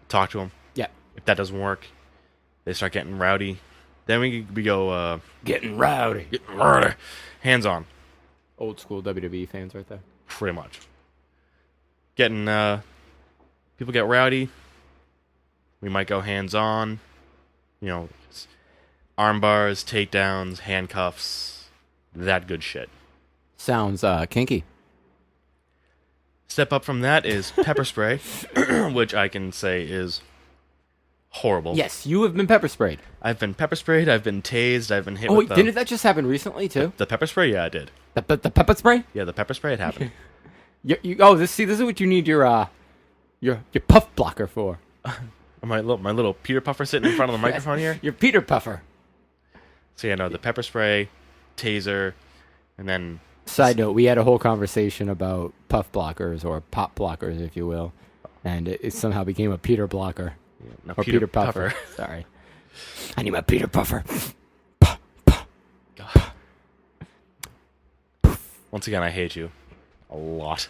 talk to them. Yeah. If that doesn't work, they start getting rowdy. Then we go, Getting rowdy. hands on, Old school WWE fans right there. pretty much. Getting, people get rowdy. We might go hands on. Arm bars, takedowns, handcuffs, that good shit. Sounds kinky. Step up from that is pepper spray, which I can say is horrible. Yes, you have been pepper sprayed. I've been pepper sprayed, I've been tased, I've been hit Oh, with wait, didn't that just happen recently, too? the pepper spray? Yeah, I did. The pepper spray? Yeah, the pepper spray, it happened. This is what you need your puff blocker for. my little Peter Puffer sitting in front of the microphone here. Your Peter Puffer. So, yeah, no, the pepper spray, taser, and then... Side note, we had a whole conversation about puff blockers, or pop blockers, if you will, and it somehow became a Peter blocker. Yeah, no, Or Peter Puffer. Sorry. I need my Peter Puffer. God. Once again, I hate you. A lot.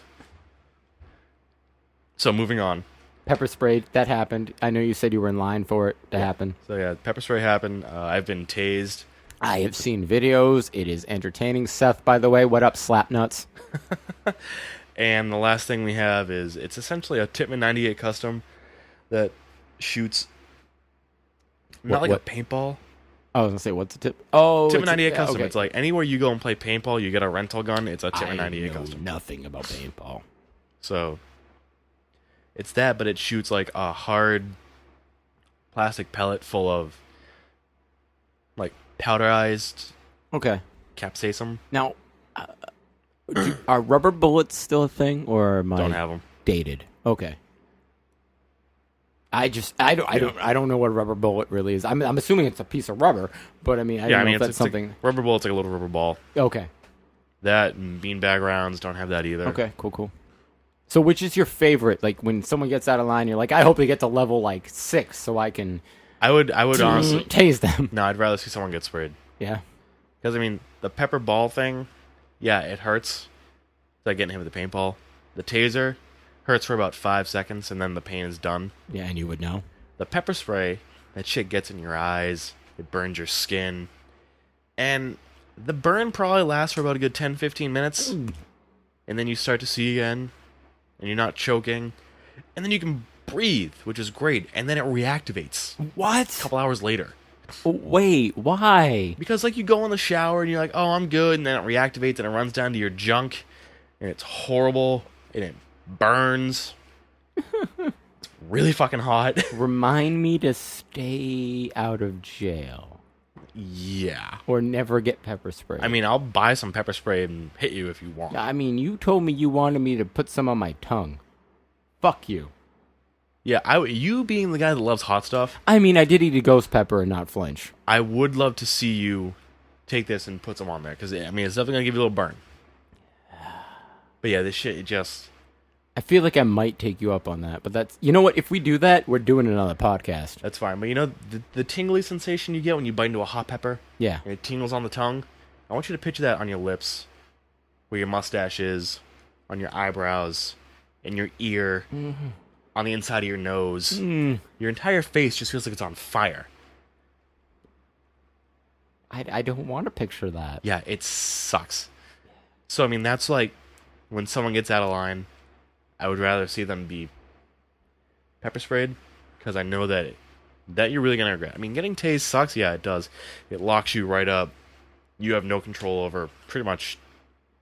So, moving on. Pepper sprayed. That happened. I know you said you were in line for it to happen. So, yeah, pepper spray happened. I've been tased. I have seen videos. It is entertaining. Seth, by the way, what up, Slapnuts? And the last thing we have is, it's essentially a Tippmann 98 custom that shoots not like what? a paintball. I was going to say, what's the tip? Oh, Tippmann it's 98 custom. okay. It's like anywhere you go and play paintball, you get a rental gun. It's a Tippmann 98 I know custom. nothing about paintball. So it's that, but it shoots like a hard plastic pellet full of like powderized Okay. capsaicin. Now, are rubber bullets still a thing, or am I Don't have them. dated? Okay. I don't know what a rubber bullet really is. I'm assuming it's a piece of rubber, but I mean, I don't know if that's something. Rubber bullet's like a little rubber ball. Okay. That and beanbag rounds don't have that either. Okay. Cool. So, which is your favorite? Like when someone gets out of line, you're like, I hope they get to level like 6 so I can. I would honestly tase them. No, I'd rather see someone get sprayed. Yeah. Because I mean, the pepper ball thing, yeah, it hurts. It's like getting hit with a paintball. The taser hurts for about 5 seconds, and then the pain is done. Yeah, and you would know. The pepper spray, that shit gets in your eyes, It burns your skin. And the burn probably lasts for about a good 10-15 minutes. And then you start to see again. And you're not choking. And then you can breathe, which is great. And then it reactivates What? a couple hours later. Wait, why? Because, like, you go in the shower and you're like, oh, I'm good. And then it reactivates and it runs down to your junk. And it's horrible. And it burns. It's really fucking hot. Remind me to stay out of jail. Yeah. Or never get pepper spray. I mean, I'll buy some pepper spray and hit you if you want. I mean, you told me you wanted me to put some on my tongue. Fuck you. Yeah, you being the guy that loves hot stuff, I mean, I did eat a ghost pepper and not flinch. I would love to see you take this and put some on there. Because, I mean, it's definitely going to give you a little burn. But yeah, this shit, it just... I feel like I might take you up on that, but that's... You know what? If we do that, we're doing another podcast. That's fine. But you know, the tingly sensation you get when you bite into a hot pepper? Yeah. And it tingles on the tongue? I want you to picture that on your lips, where your mustache is, on your eyebrows, in your ear, on the inside of your nose. Your entire face just feels like it's on fire. I don't want to picture that. Yeah, it sucks. So, I mean, that's like when someone gets out of line, I would rather see them be pepper sprayed, because I know that you're really going to regret. I mean, getting tased sucks. Yeah, it does. It locks you right up. You have no control over pretty much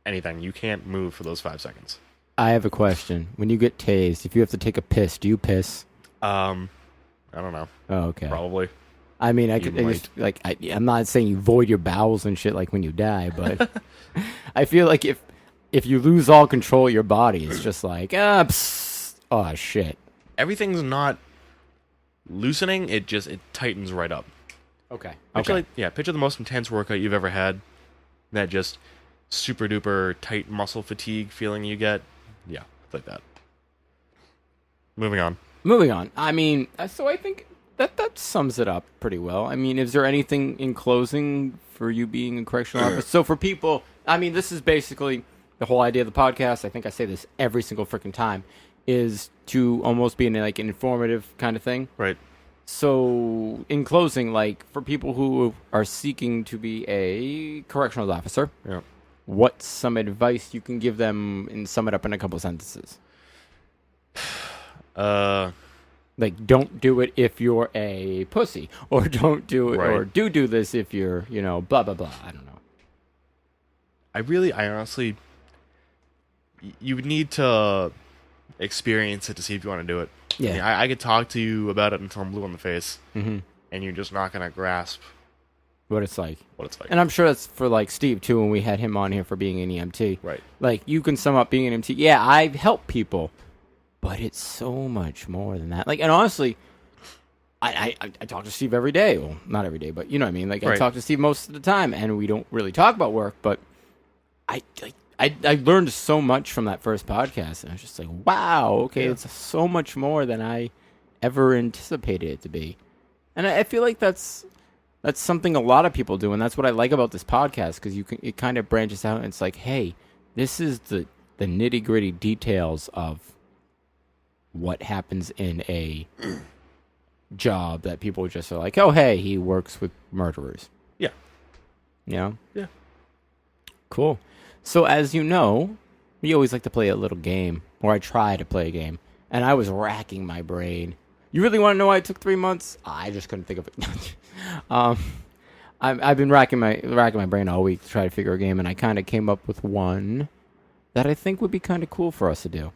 anything. You can't move for those 5 seconds. I have a question. When you get tased, if you have to take a piss, do you piss? I don't know. Oh, okay. Probably. I mean, I'm not saying you void your bowels and shit like when you die, but I feel like if you lose all control of your body, it's just like, oh, shit. Everything's not loosening. It tightens right up. Okay. Picture the most intense workout you've ever had. That just super duper tight muscle fatigue feeling you get. Yeah, it's like that. Moving on. I mean, so I think that sums it up pretty well. I mean, is there anything in closing for you being a correctional officer? So for people, I mean, this is basically the whole idea of the podcast. I think I say this every single freaking time, is to almost be an informative kind of thing. Right. So in closing, like for people who are seeking to be a correctional officer, Yeah. what's some advice you can give them and sum it up in a couple sentences? Like, don't do it if you're a pussy, or don't do it, Right. or do this if you're, blah, blah, blah. I don't know. I honestly, you would need to experience it to see if you want to do it. Yeah. I mean, I could talk to you about it until I'm blue in the face, Mm-hmm. and you're just not going to grasp What it's like. what it's like. And I'm sure that's for, like, Steve, too, when we had him on here for being an EMT. Right. Like, you can sum up being an EMT. Yeah, I've helped people, but it's so much more than that. Like, and honestly, I talk to Steve every day. Well, not every day, but you know what I mean. Like, I Right. talk to Steve most of the time, and we don't really talk about work, but I learned so much from that first podcast, and I was just like, wow, okay, Yeah. it's so much more than I ever anticipated it to be. And I feel like that's something a lot of people do, and that's what I like about this podcast, because it kind of branches out, and it's like, hey, this is the nitty-gritty details of what happens in a job that people just are like, oh, hey, he works with murderers. Yeah. You know? Yeah. Cool. So as you know, we always like to play a little game, or I try to play a game, and I was racking my brain. You really want to know why it took 3 months? I just couldn't think of it. I've been racking my brain all week to try to figure a game, and I kind of came up with one that I think would be kind of cool for us to do.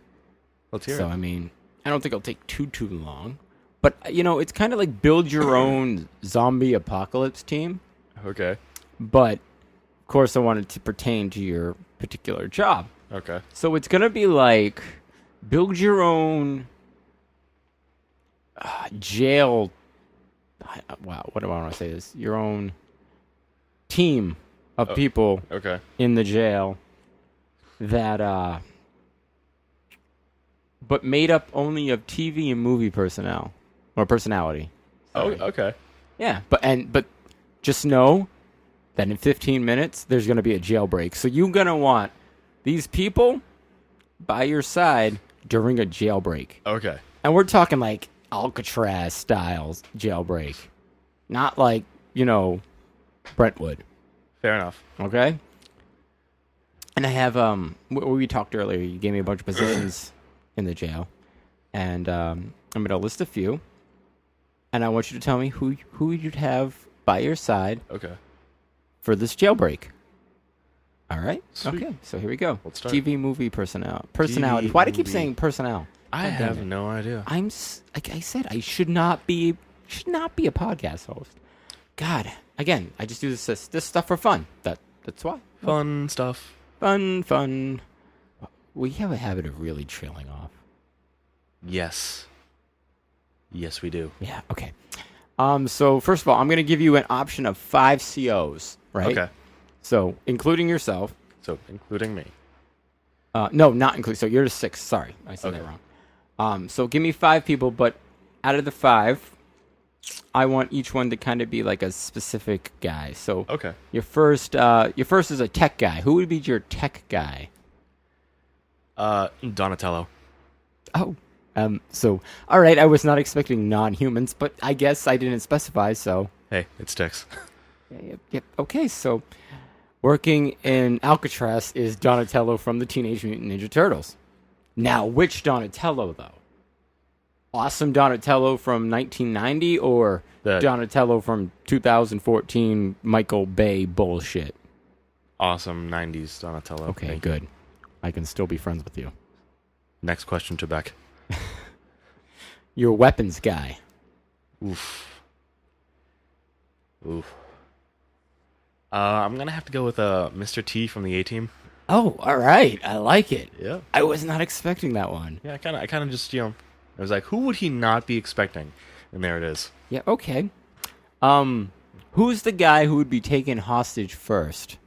Let's hear So, it. I mean, I don't think it'll take too long. But, it's kind of like build your own zombie apocalypse team. Okay. But, of course, I wanted to pertain to your particular job. Okay. So it's going to be like build your own jail. Wow, what do I want to say this? Your own team of people Okay. in the jail that but made up only of TV and movie personnel or personality. Oh, Sorry. okay. Yeah, but just know that in 15 minutes there's going to be a jailbreak. So you're going to want these people by your side during a jailbreak. Okay. And we're talking like Alcatraz styles jailbreak. Not like Brentwood. Fair enough. Okay? And I have, we talked earlier, you gave me a bunch of positions in the jail. And I'm going to list a few. And I want you to tell me who you'd have by your side Okay. for this jailbreak. All right? Sweet. Okay, so here we go. Let's start. TV movie personality. Why do I keep movie. saying personnel? I God damn have it. no idea. Like I said, I should not be a podcast host. God, again, I just do this stuff for fun. That's why. Fun stuff. Fun. We have a habit of really trailing off. Yes, we do. Yeah. Okay. So first of all, I'm going to give you an option of 5 COs. Right. Okay. So including yourself. So including me. No, not including. So you're the 6th. Sorry, I said Okay. that wrong. So give me 5 people, but out of the 5, I want each one to kind of be like a specific guy. So Okay. your first is a tech guy. Who would be your tech guy? Donatello. Oh. So all right, I was not expecting non-humans, but I guess I didn't specify, so Hey, it sticks. yep. Okay, so working in Alcatraz is Donatello from the Teenage Mutant Ninja Turtles. Now, which Donatello though? Awesome Donatello from 1990 or Donatello from 2014 Michael Bay bullshit? Awesome 90s Donatello. Okay, Thank good. I can still be friends with you. you. Next question to Beck. Your weapons guy. Oof. I'm gonna have to go with Mr. T from the A-Team. Oh, all right. I like it. Yeah. I was not expecting that one. Yeah, I kind of just I was like, who would he not be expecting? And there it is. Yeah, okay. Who's the guy who would be taken hostage first?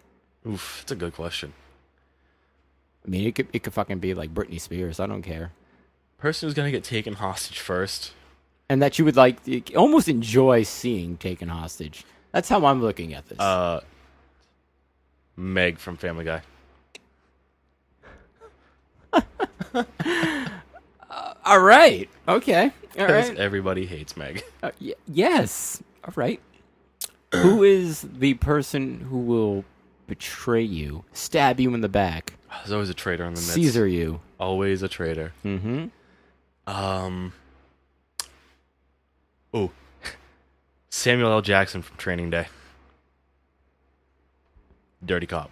Oof, that's a good question. I mean, it could fucking be like Britney Spears. I don't care. Person who's gonna get taken hostage first. And that you would almost enjoy seeing taken hostage. That's how I'm looking at this. Meg from Family Guy. All right. Okay. All Because right. everybody hates Meg. Yes. All right. Who is the person who will betray you, stab you in the back, There's always a traitor in the midst. Caesar you? Always a traitor. Mm-hmm. Oh. Samuel L. Jackson from Training Day. Dirty cop.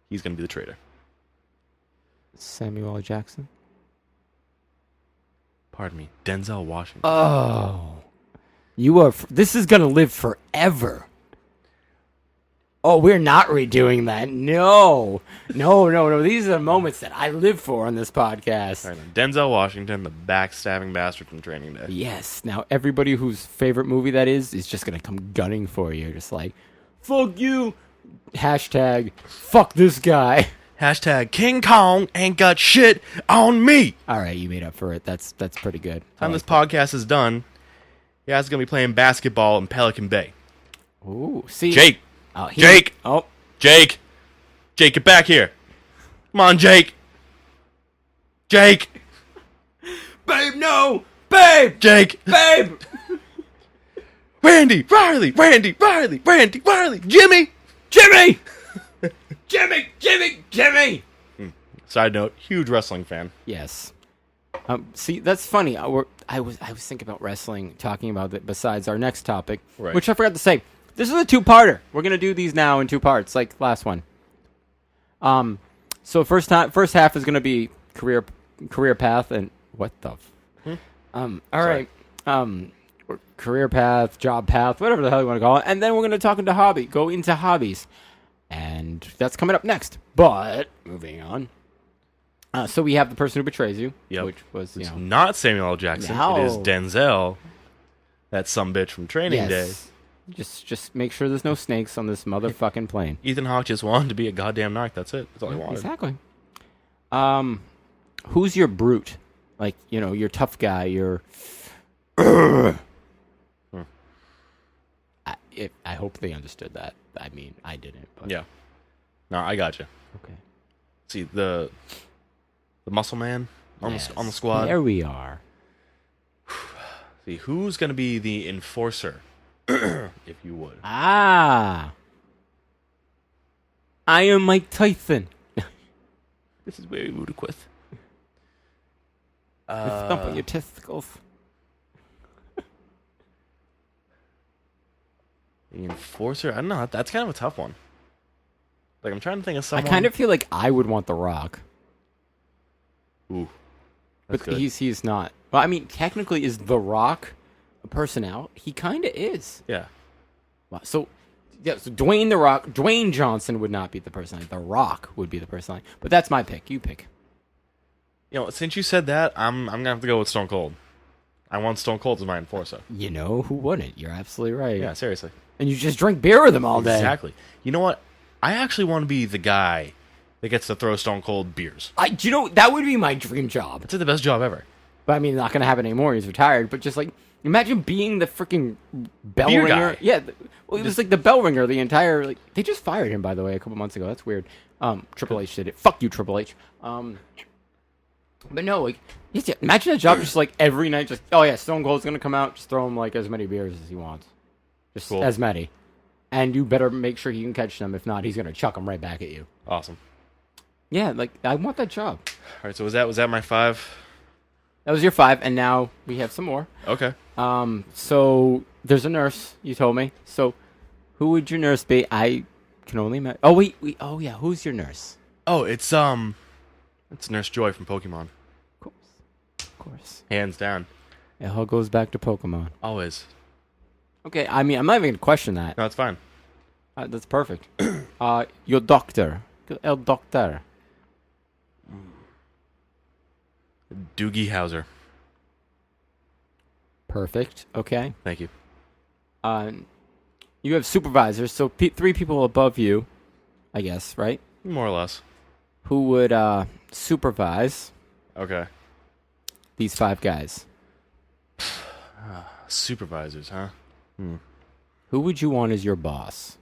He's gonna be the traitor. Samuel L. Jackson? Pardon me. Denzel Washington. Oh. You are. This is going to live forever. Oh, we're not redoing that. No. These are the moments that I live for on this podcast. Right, Denzel Washington, the backstabbing bastard from Training Day. Yes. Now, everybody whose favorite movie that is just going to come gunning for you. Just like, fuck you. Hashtag, fuck this guy. Hashtag King Kong ain't got shit on me. All right, you made up for it. That's pretty good. Time this podcast is done, you guys are gonna be playing basketball in Pelican Bay. Ooh, see, Jake, Oh, Jake, Oh, Jake, get back here. Come on, Jake. Babe, no, babe, Jake, babe. Randy, Riley, Jimmy. Jimmy. Side note: huge wrestling fan. Yes. See, that's funny. I was thinking about wrestling, talking about it besides our next topic, Right. which I forgot to say. This is a 2-parter. We're gonna do these now in 2 parts, like last one. So first half is gonna be career path and what the. All right. Career path, job path, whatever the hell you want to call it, and then we're gonna go into hobbies, and that's coming up next. But moving on. So we have the person who betrays you, Yep. which was It's not Samuel L. Jackson. No. It is Denzel. That sumbitch from Training Day. yes. Just make sure there's no snakes on this motherfucking plane. Ethan Hawke just wanted to be a goddamn narc. That's it. That's all he wanted. Exactly. Who's your brute? Like, your tough guy, your I hope they understood that. I mean, I didn't, but Yeah. No, I got you. okay. See the muscle man on Yes. the squad. There we are. See who's gonna be the enforcer if you would. Ah. I am Mike Tyson. This is very ludicrous. With thump on your testicles. The enforcer? I don't know. That's kind of a tough one. Like, I'm trying to think of I someone. kind of feel like I would want The Rock. Ooh. That's But good. he's not. Well, I mean, technically, is The Rock a personality? He kind of is. Yeah. Wow. So Dwayne Johnson would not be the personality. The Rock would be the personality. But that's my pick. You pick. You know, since you said that, I'm gonna have to go with Stone Cold. I want Stone Cold as my enforcer. You know who wouldn't? You're absolutely right. Yeah, seriously. And you just drink beer with him all day. Exactly. You know what? I actually want to be the guy that gets to throw Stone Cold beers. Do you know, that would be my dream job. It's the best job ever. But I mean, not going to happen anymore. He's retired. But just like, imagine being the freaking bell Beer ringer. guy. Yeah. Well, it was like the bell ringer the entire, like, they just fired him, by the way, a couple months ago. That's weird. Triple H did it. Fuck you, Triple H. But no, like, imagine a job just like every night, just, oh yeah, Stone Cold's going to come out, just throw him like as many beers as he wants. Just Cool. as many. And you better make sure he can catch them. If not, he's going to chuck them right back at you. Awesome. Yeah, like, I want that job. All right, so was that my 5? That was your 5, and now we have some more. Okay. So there's a nurse, you told me. So who would your nurse be? I can only imagine. Oh, wait. Oh, yeah, who's your nurse? Oh, it's Nurse Joy from Pokemon. Of course. Hands down. It all goes back to Pokemon. Always. Okay, I mean, I'm not even going to question that. No, it's fine. That's perfect. Your doctor. El doctor. Doogie Howser. Perfect. Okay. Thank you. You have supervisors, so 3 people above you, I guess, right? More or less. Who would supervise Okay. these 5 guys? Supervisors, huh? Who would you want as your boss?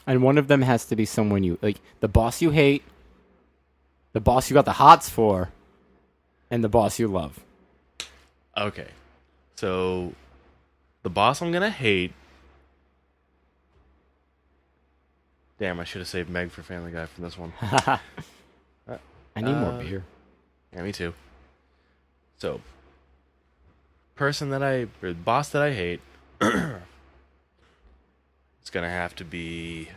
And one of them has to be someone you like, the boss you hate, the boss you got the hots for, and the boss you love. Okay. So, the boss I'm gonna hate. Damn, I should have saved Meg for Family Guy from this one. I need more beer. Yeah, me too. So, boss that I hate, it's gonna have to be.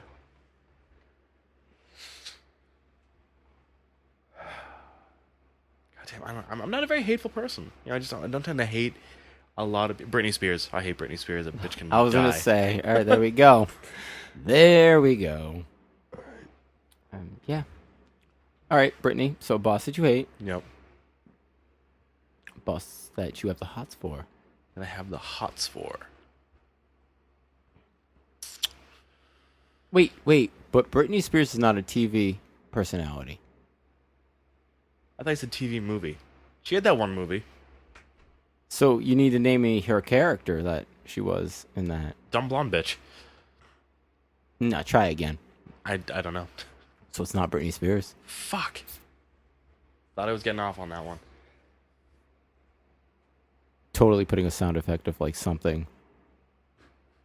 God damn, I'm not a very hateful person. You know, I don't tend to hate a lot of Britney Spears. I hate Britney Spears. That bitch can I was die. gonna say, all right, there we go. There we go. Yeah. All right, Brittany. So, boss that you hate, Yep. boss that you have the hots for. And I have the hots for. Wait, but Britney Spears is not a TV personality. I thought you said TV movie. She had that one movie. So you need to name me her character that she was in that. Dumb blonde bitch. No, try again. I don't know. So it's not Britney Spears. Fuck. Thought I was getting off on that one. Totally putting a sound effect of like something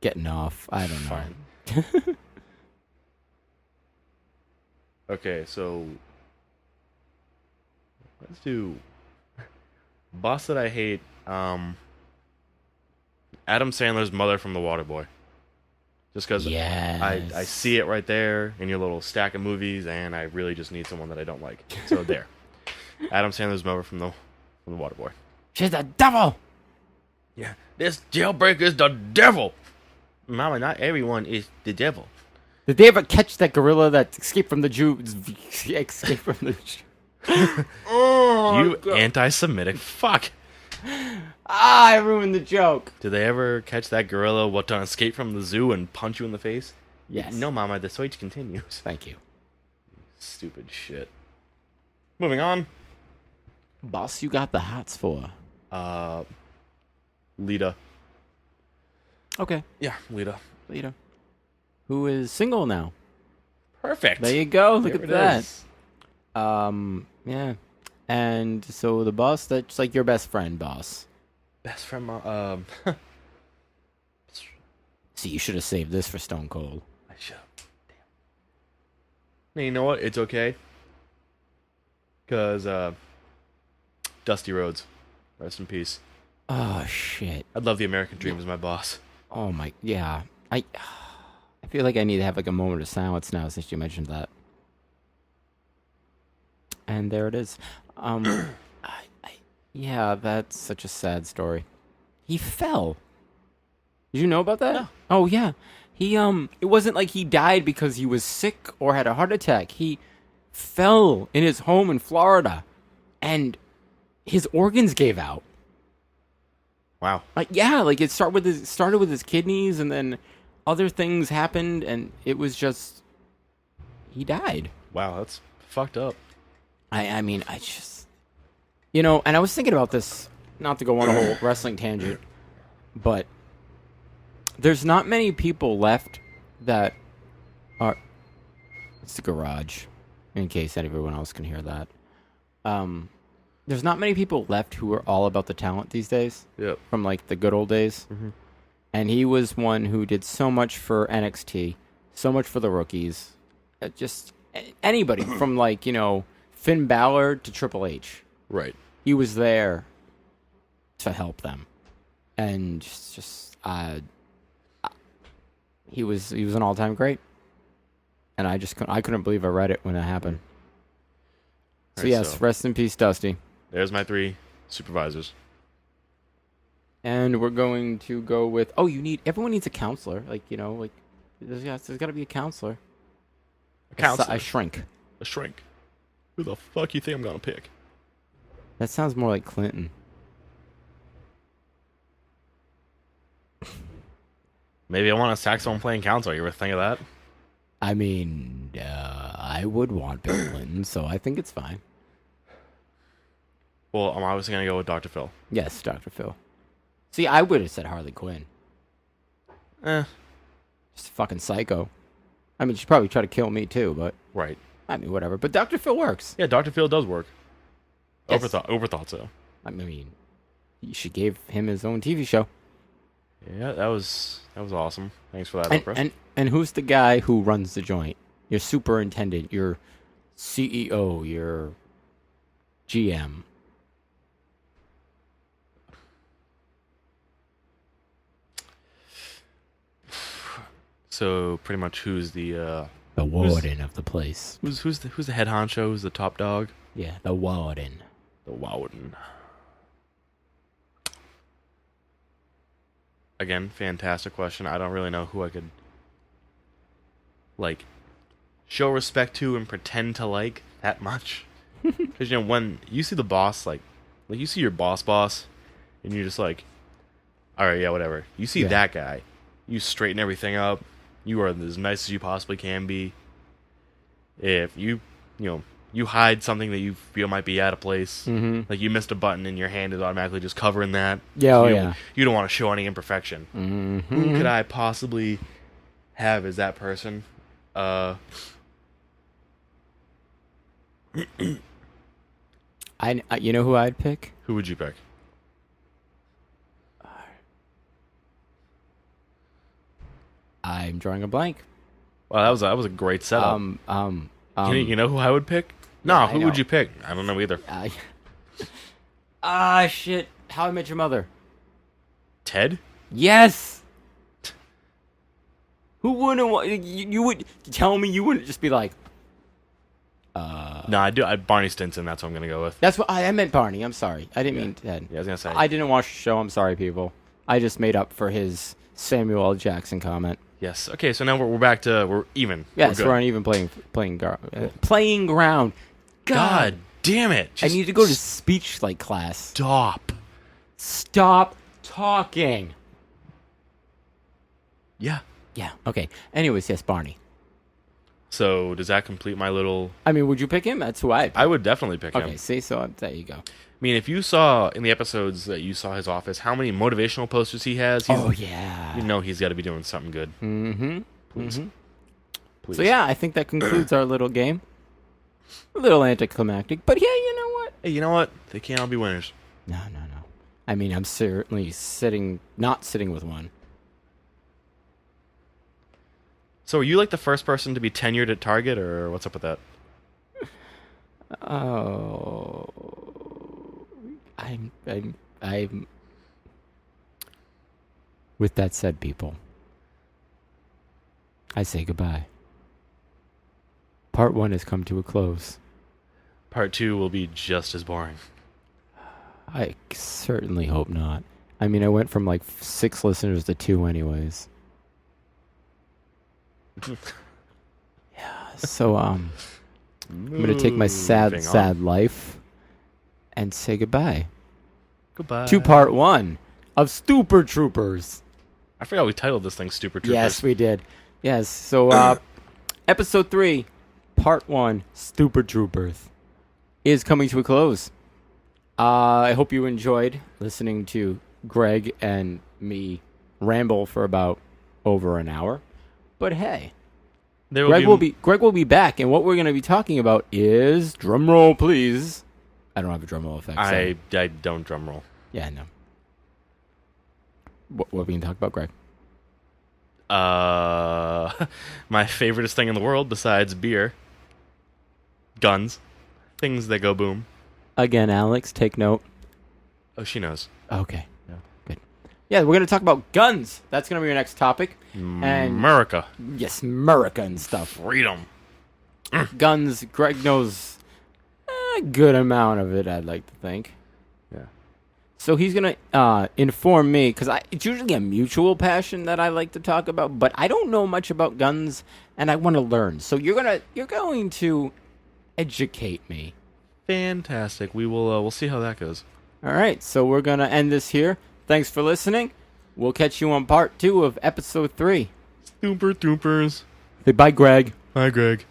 getting off. I don't know. Fine. Okay, so let's do boss that I hate. Adam Sandler's mother from The Waterboy. Just because Yes. I see it right there in your little stack of movies, and I really just need someone that I don't like. So there, Adam Sandler's mother from the Waterboy. She's the devil. Yeah, this jailbreaker is the devil. Mama, not everyone is the devil. Did they ever catch that gorilla that escaped from the Jew? Escaped from the Jew. You anti-Semitic fuck. I ruined the joke. Did they ever catch that gorilla what to escape from the zoo and punch you in the face? Yes. No, Mama, the search continues. Thank you. Stupid shit. Moving on. Boss, you got the hots for. Lita. Okay. Yeah, Lita. Lita. Who is single now. Perfect. There you go. Look There at it that. is. Yeah. And so the boss, that's like your best friend boss. Best friend, See, you should have saved this for Stone Cold. I should. Damn. You know what? It's okay. Because, Dusty Rhodes. Rest in peace. Oh, shit. I'd love the American Dream as my boss. Oh, my... Yeah. I feel like I need to have, like, a moment of silence now since you mentioned that. And there it is. Yeah, that's such a sad story. He fell. Did you know about that? No. Oh, yeah. He, it wasn't like he died because he was sick or had a heart attack. He fell in his home in Florida, and his organs gave out. Wow. Like, yeah, like it started with his kidneys, and then other things happened, and it was just, he died. Wow, that's fucked up. I mean, I just, you know, and I was thinking about this, not to go on a whole wrestling tangent, but there's not many people left that are, it's the garage, in case everyone else can hear that. There's not many people left who are all about the talent these days. Yep. From like the good old days. Mm-hmm. And he was one who did so much for NXT, so much for the rookies. Just anybody from like, you know, Finn Balor to Triple H. Right. He was there to help them. And he was an all-time great. And I couldn't believe I read it when it happened. So Right, yes, rest in peace, Dusty. There's my 3 supervisors. And we're going to go with, everyone needs a counselor. Like, you know, like, there's got to be a counselor. A counselor? A shrink. A shrink. Who the fuck you think I'm gonna pick? That sounds more like Clinton. Maybe I want a saxophone playing counselor. You ever think of that? I mean, I would want Bill Clinton, so I think it's fine. Well, I'm obviously gonna go with Dr. Phil. Yes, Dr. Phil. See, I would have said Harley Quinn. Just a fucking psycho. I mean, she'd probably try to kill me too, but... Right. I mean, whatever. But Dr. Phil works. Yeah, Dr. Phil does work. Yes. Overthought so. I mean, she gave him his own TV show. Yeah, that was awesome. Thanks for that, Oprah. And who's the guy who runs the joint? Your superintendent, your CEO, your GM. So pretty much, who's the warden of the place? Who's the head honcho? Who's the top dog? Yeah, the warden. The warden. Again, fantastic question. I don't really know who I could like show respect to and pretend to like that much. Because you know, when you see the boss, like you see your boss, and you're just like, all right, yeah, whatever. You see that guy, you straighten everything up. You are as nice as you possibly can be. If you hide something that you feel might be out of place, like you missed a button and your hand is automatically just covering that. Yeah, You don't want to show any imperfection. Mm-hmm. Who could I possibly have as that person? You know who I'd pick? Who would you pick? I'm drawing a blank. Well, that was a great setup. You know who I would pick? No, who would you pick? I don't know either. Shit. How I Met Your Mother. Ted? Yes. Who wouldn't want? You would tell me you wouldn't just be like. No, I do. Barney Stinson. That's what I'm gonna go with. That's what I meant. Barney. I'm sorry. I didn't mean Ted. Yeah, I was gonna say. I didn't watch the show. I'm sorry, people. I just made up for his Samuel L. Jackson comment. Yes. Okay. So now we're back to we're even. Yes, we're on even playing ground. God damn it! I need to go to speech class. Stop talking. Yeah. Yeah. Okay. Anyways, yes, Barney. So does that complete my little? I mean, would you pick him? That's who I would definitely pick him. Okay. See, so there you go. I mean, if you saw in the episodes that you saw his office, how many motivational posters he has? You know he's got to be doing something good. Mm-hmm. Please. Mm-hmm. Please. So yeah, I think that concludes our little game. A little anticlimactic, but yeah, you know what? Hey, you know what? They can't all be winners. No. I mean, I'm certainly not sitting with one. So are you like the first person to be tenured at Target, or what's up with that? Oh, I'm. With that said, people, I say goodbye. Part 1 has come to a close. Part 2 will be just as boring. I certainly hope not. I mean, I went from like 6 listeners to 2 anyways. Yeah, so, I'm going to take my sad life and say goodbye. Goodbye. To part 1 of Stooper Troopers. I forgot we titled this thing Stooper Troopers. Yes, we did. Yes, so, episode 3, part 1, Stooper Troopers, is coming to a close. I hope you enjoyed listening to Greg and me ramble for about over an hour. But hey, Greg will be back, and what we're going to be talking about is, drum roll please. I don't have a drum roll effect. I don't drum roll. Yeah, no. What are we going to talk about, Greg? My favoriteest thing in the world besides beer. Guns. Things that go boom. Again, Alex, take note. Oh, she knows. Okay. Yeah. Good. Yeah, we're going to talk about guns. That's going to be our next topic. And America. yes, America and stuff. Freedom. Guns, Greg knows a good amount of it, I'd like to think. Yeah. So he's going to inform me, because it's usually a mutual passion that I like to talk about, but I don't know much about guns, and I want to learn. So you're going to educate me. Fantastic. We'll see how that goes. All right, so we're going to end this here. Thanks for listening. We'll catch you on part 2 of episode 3. Stooper Troopers. Say bye, Greg. Bye, Greg.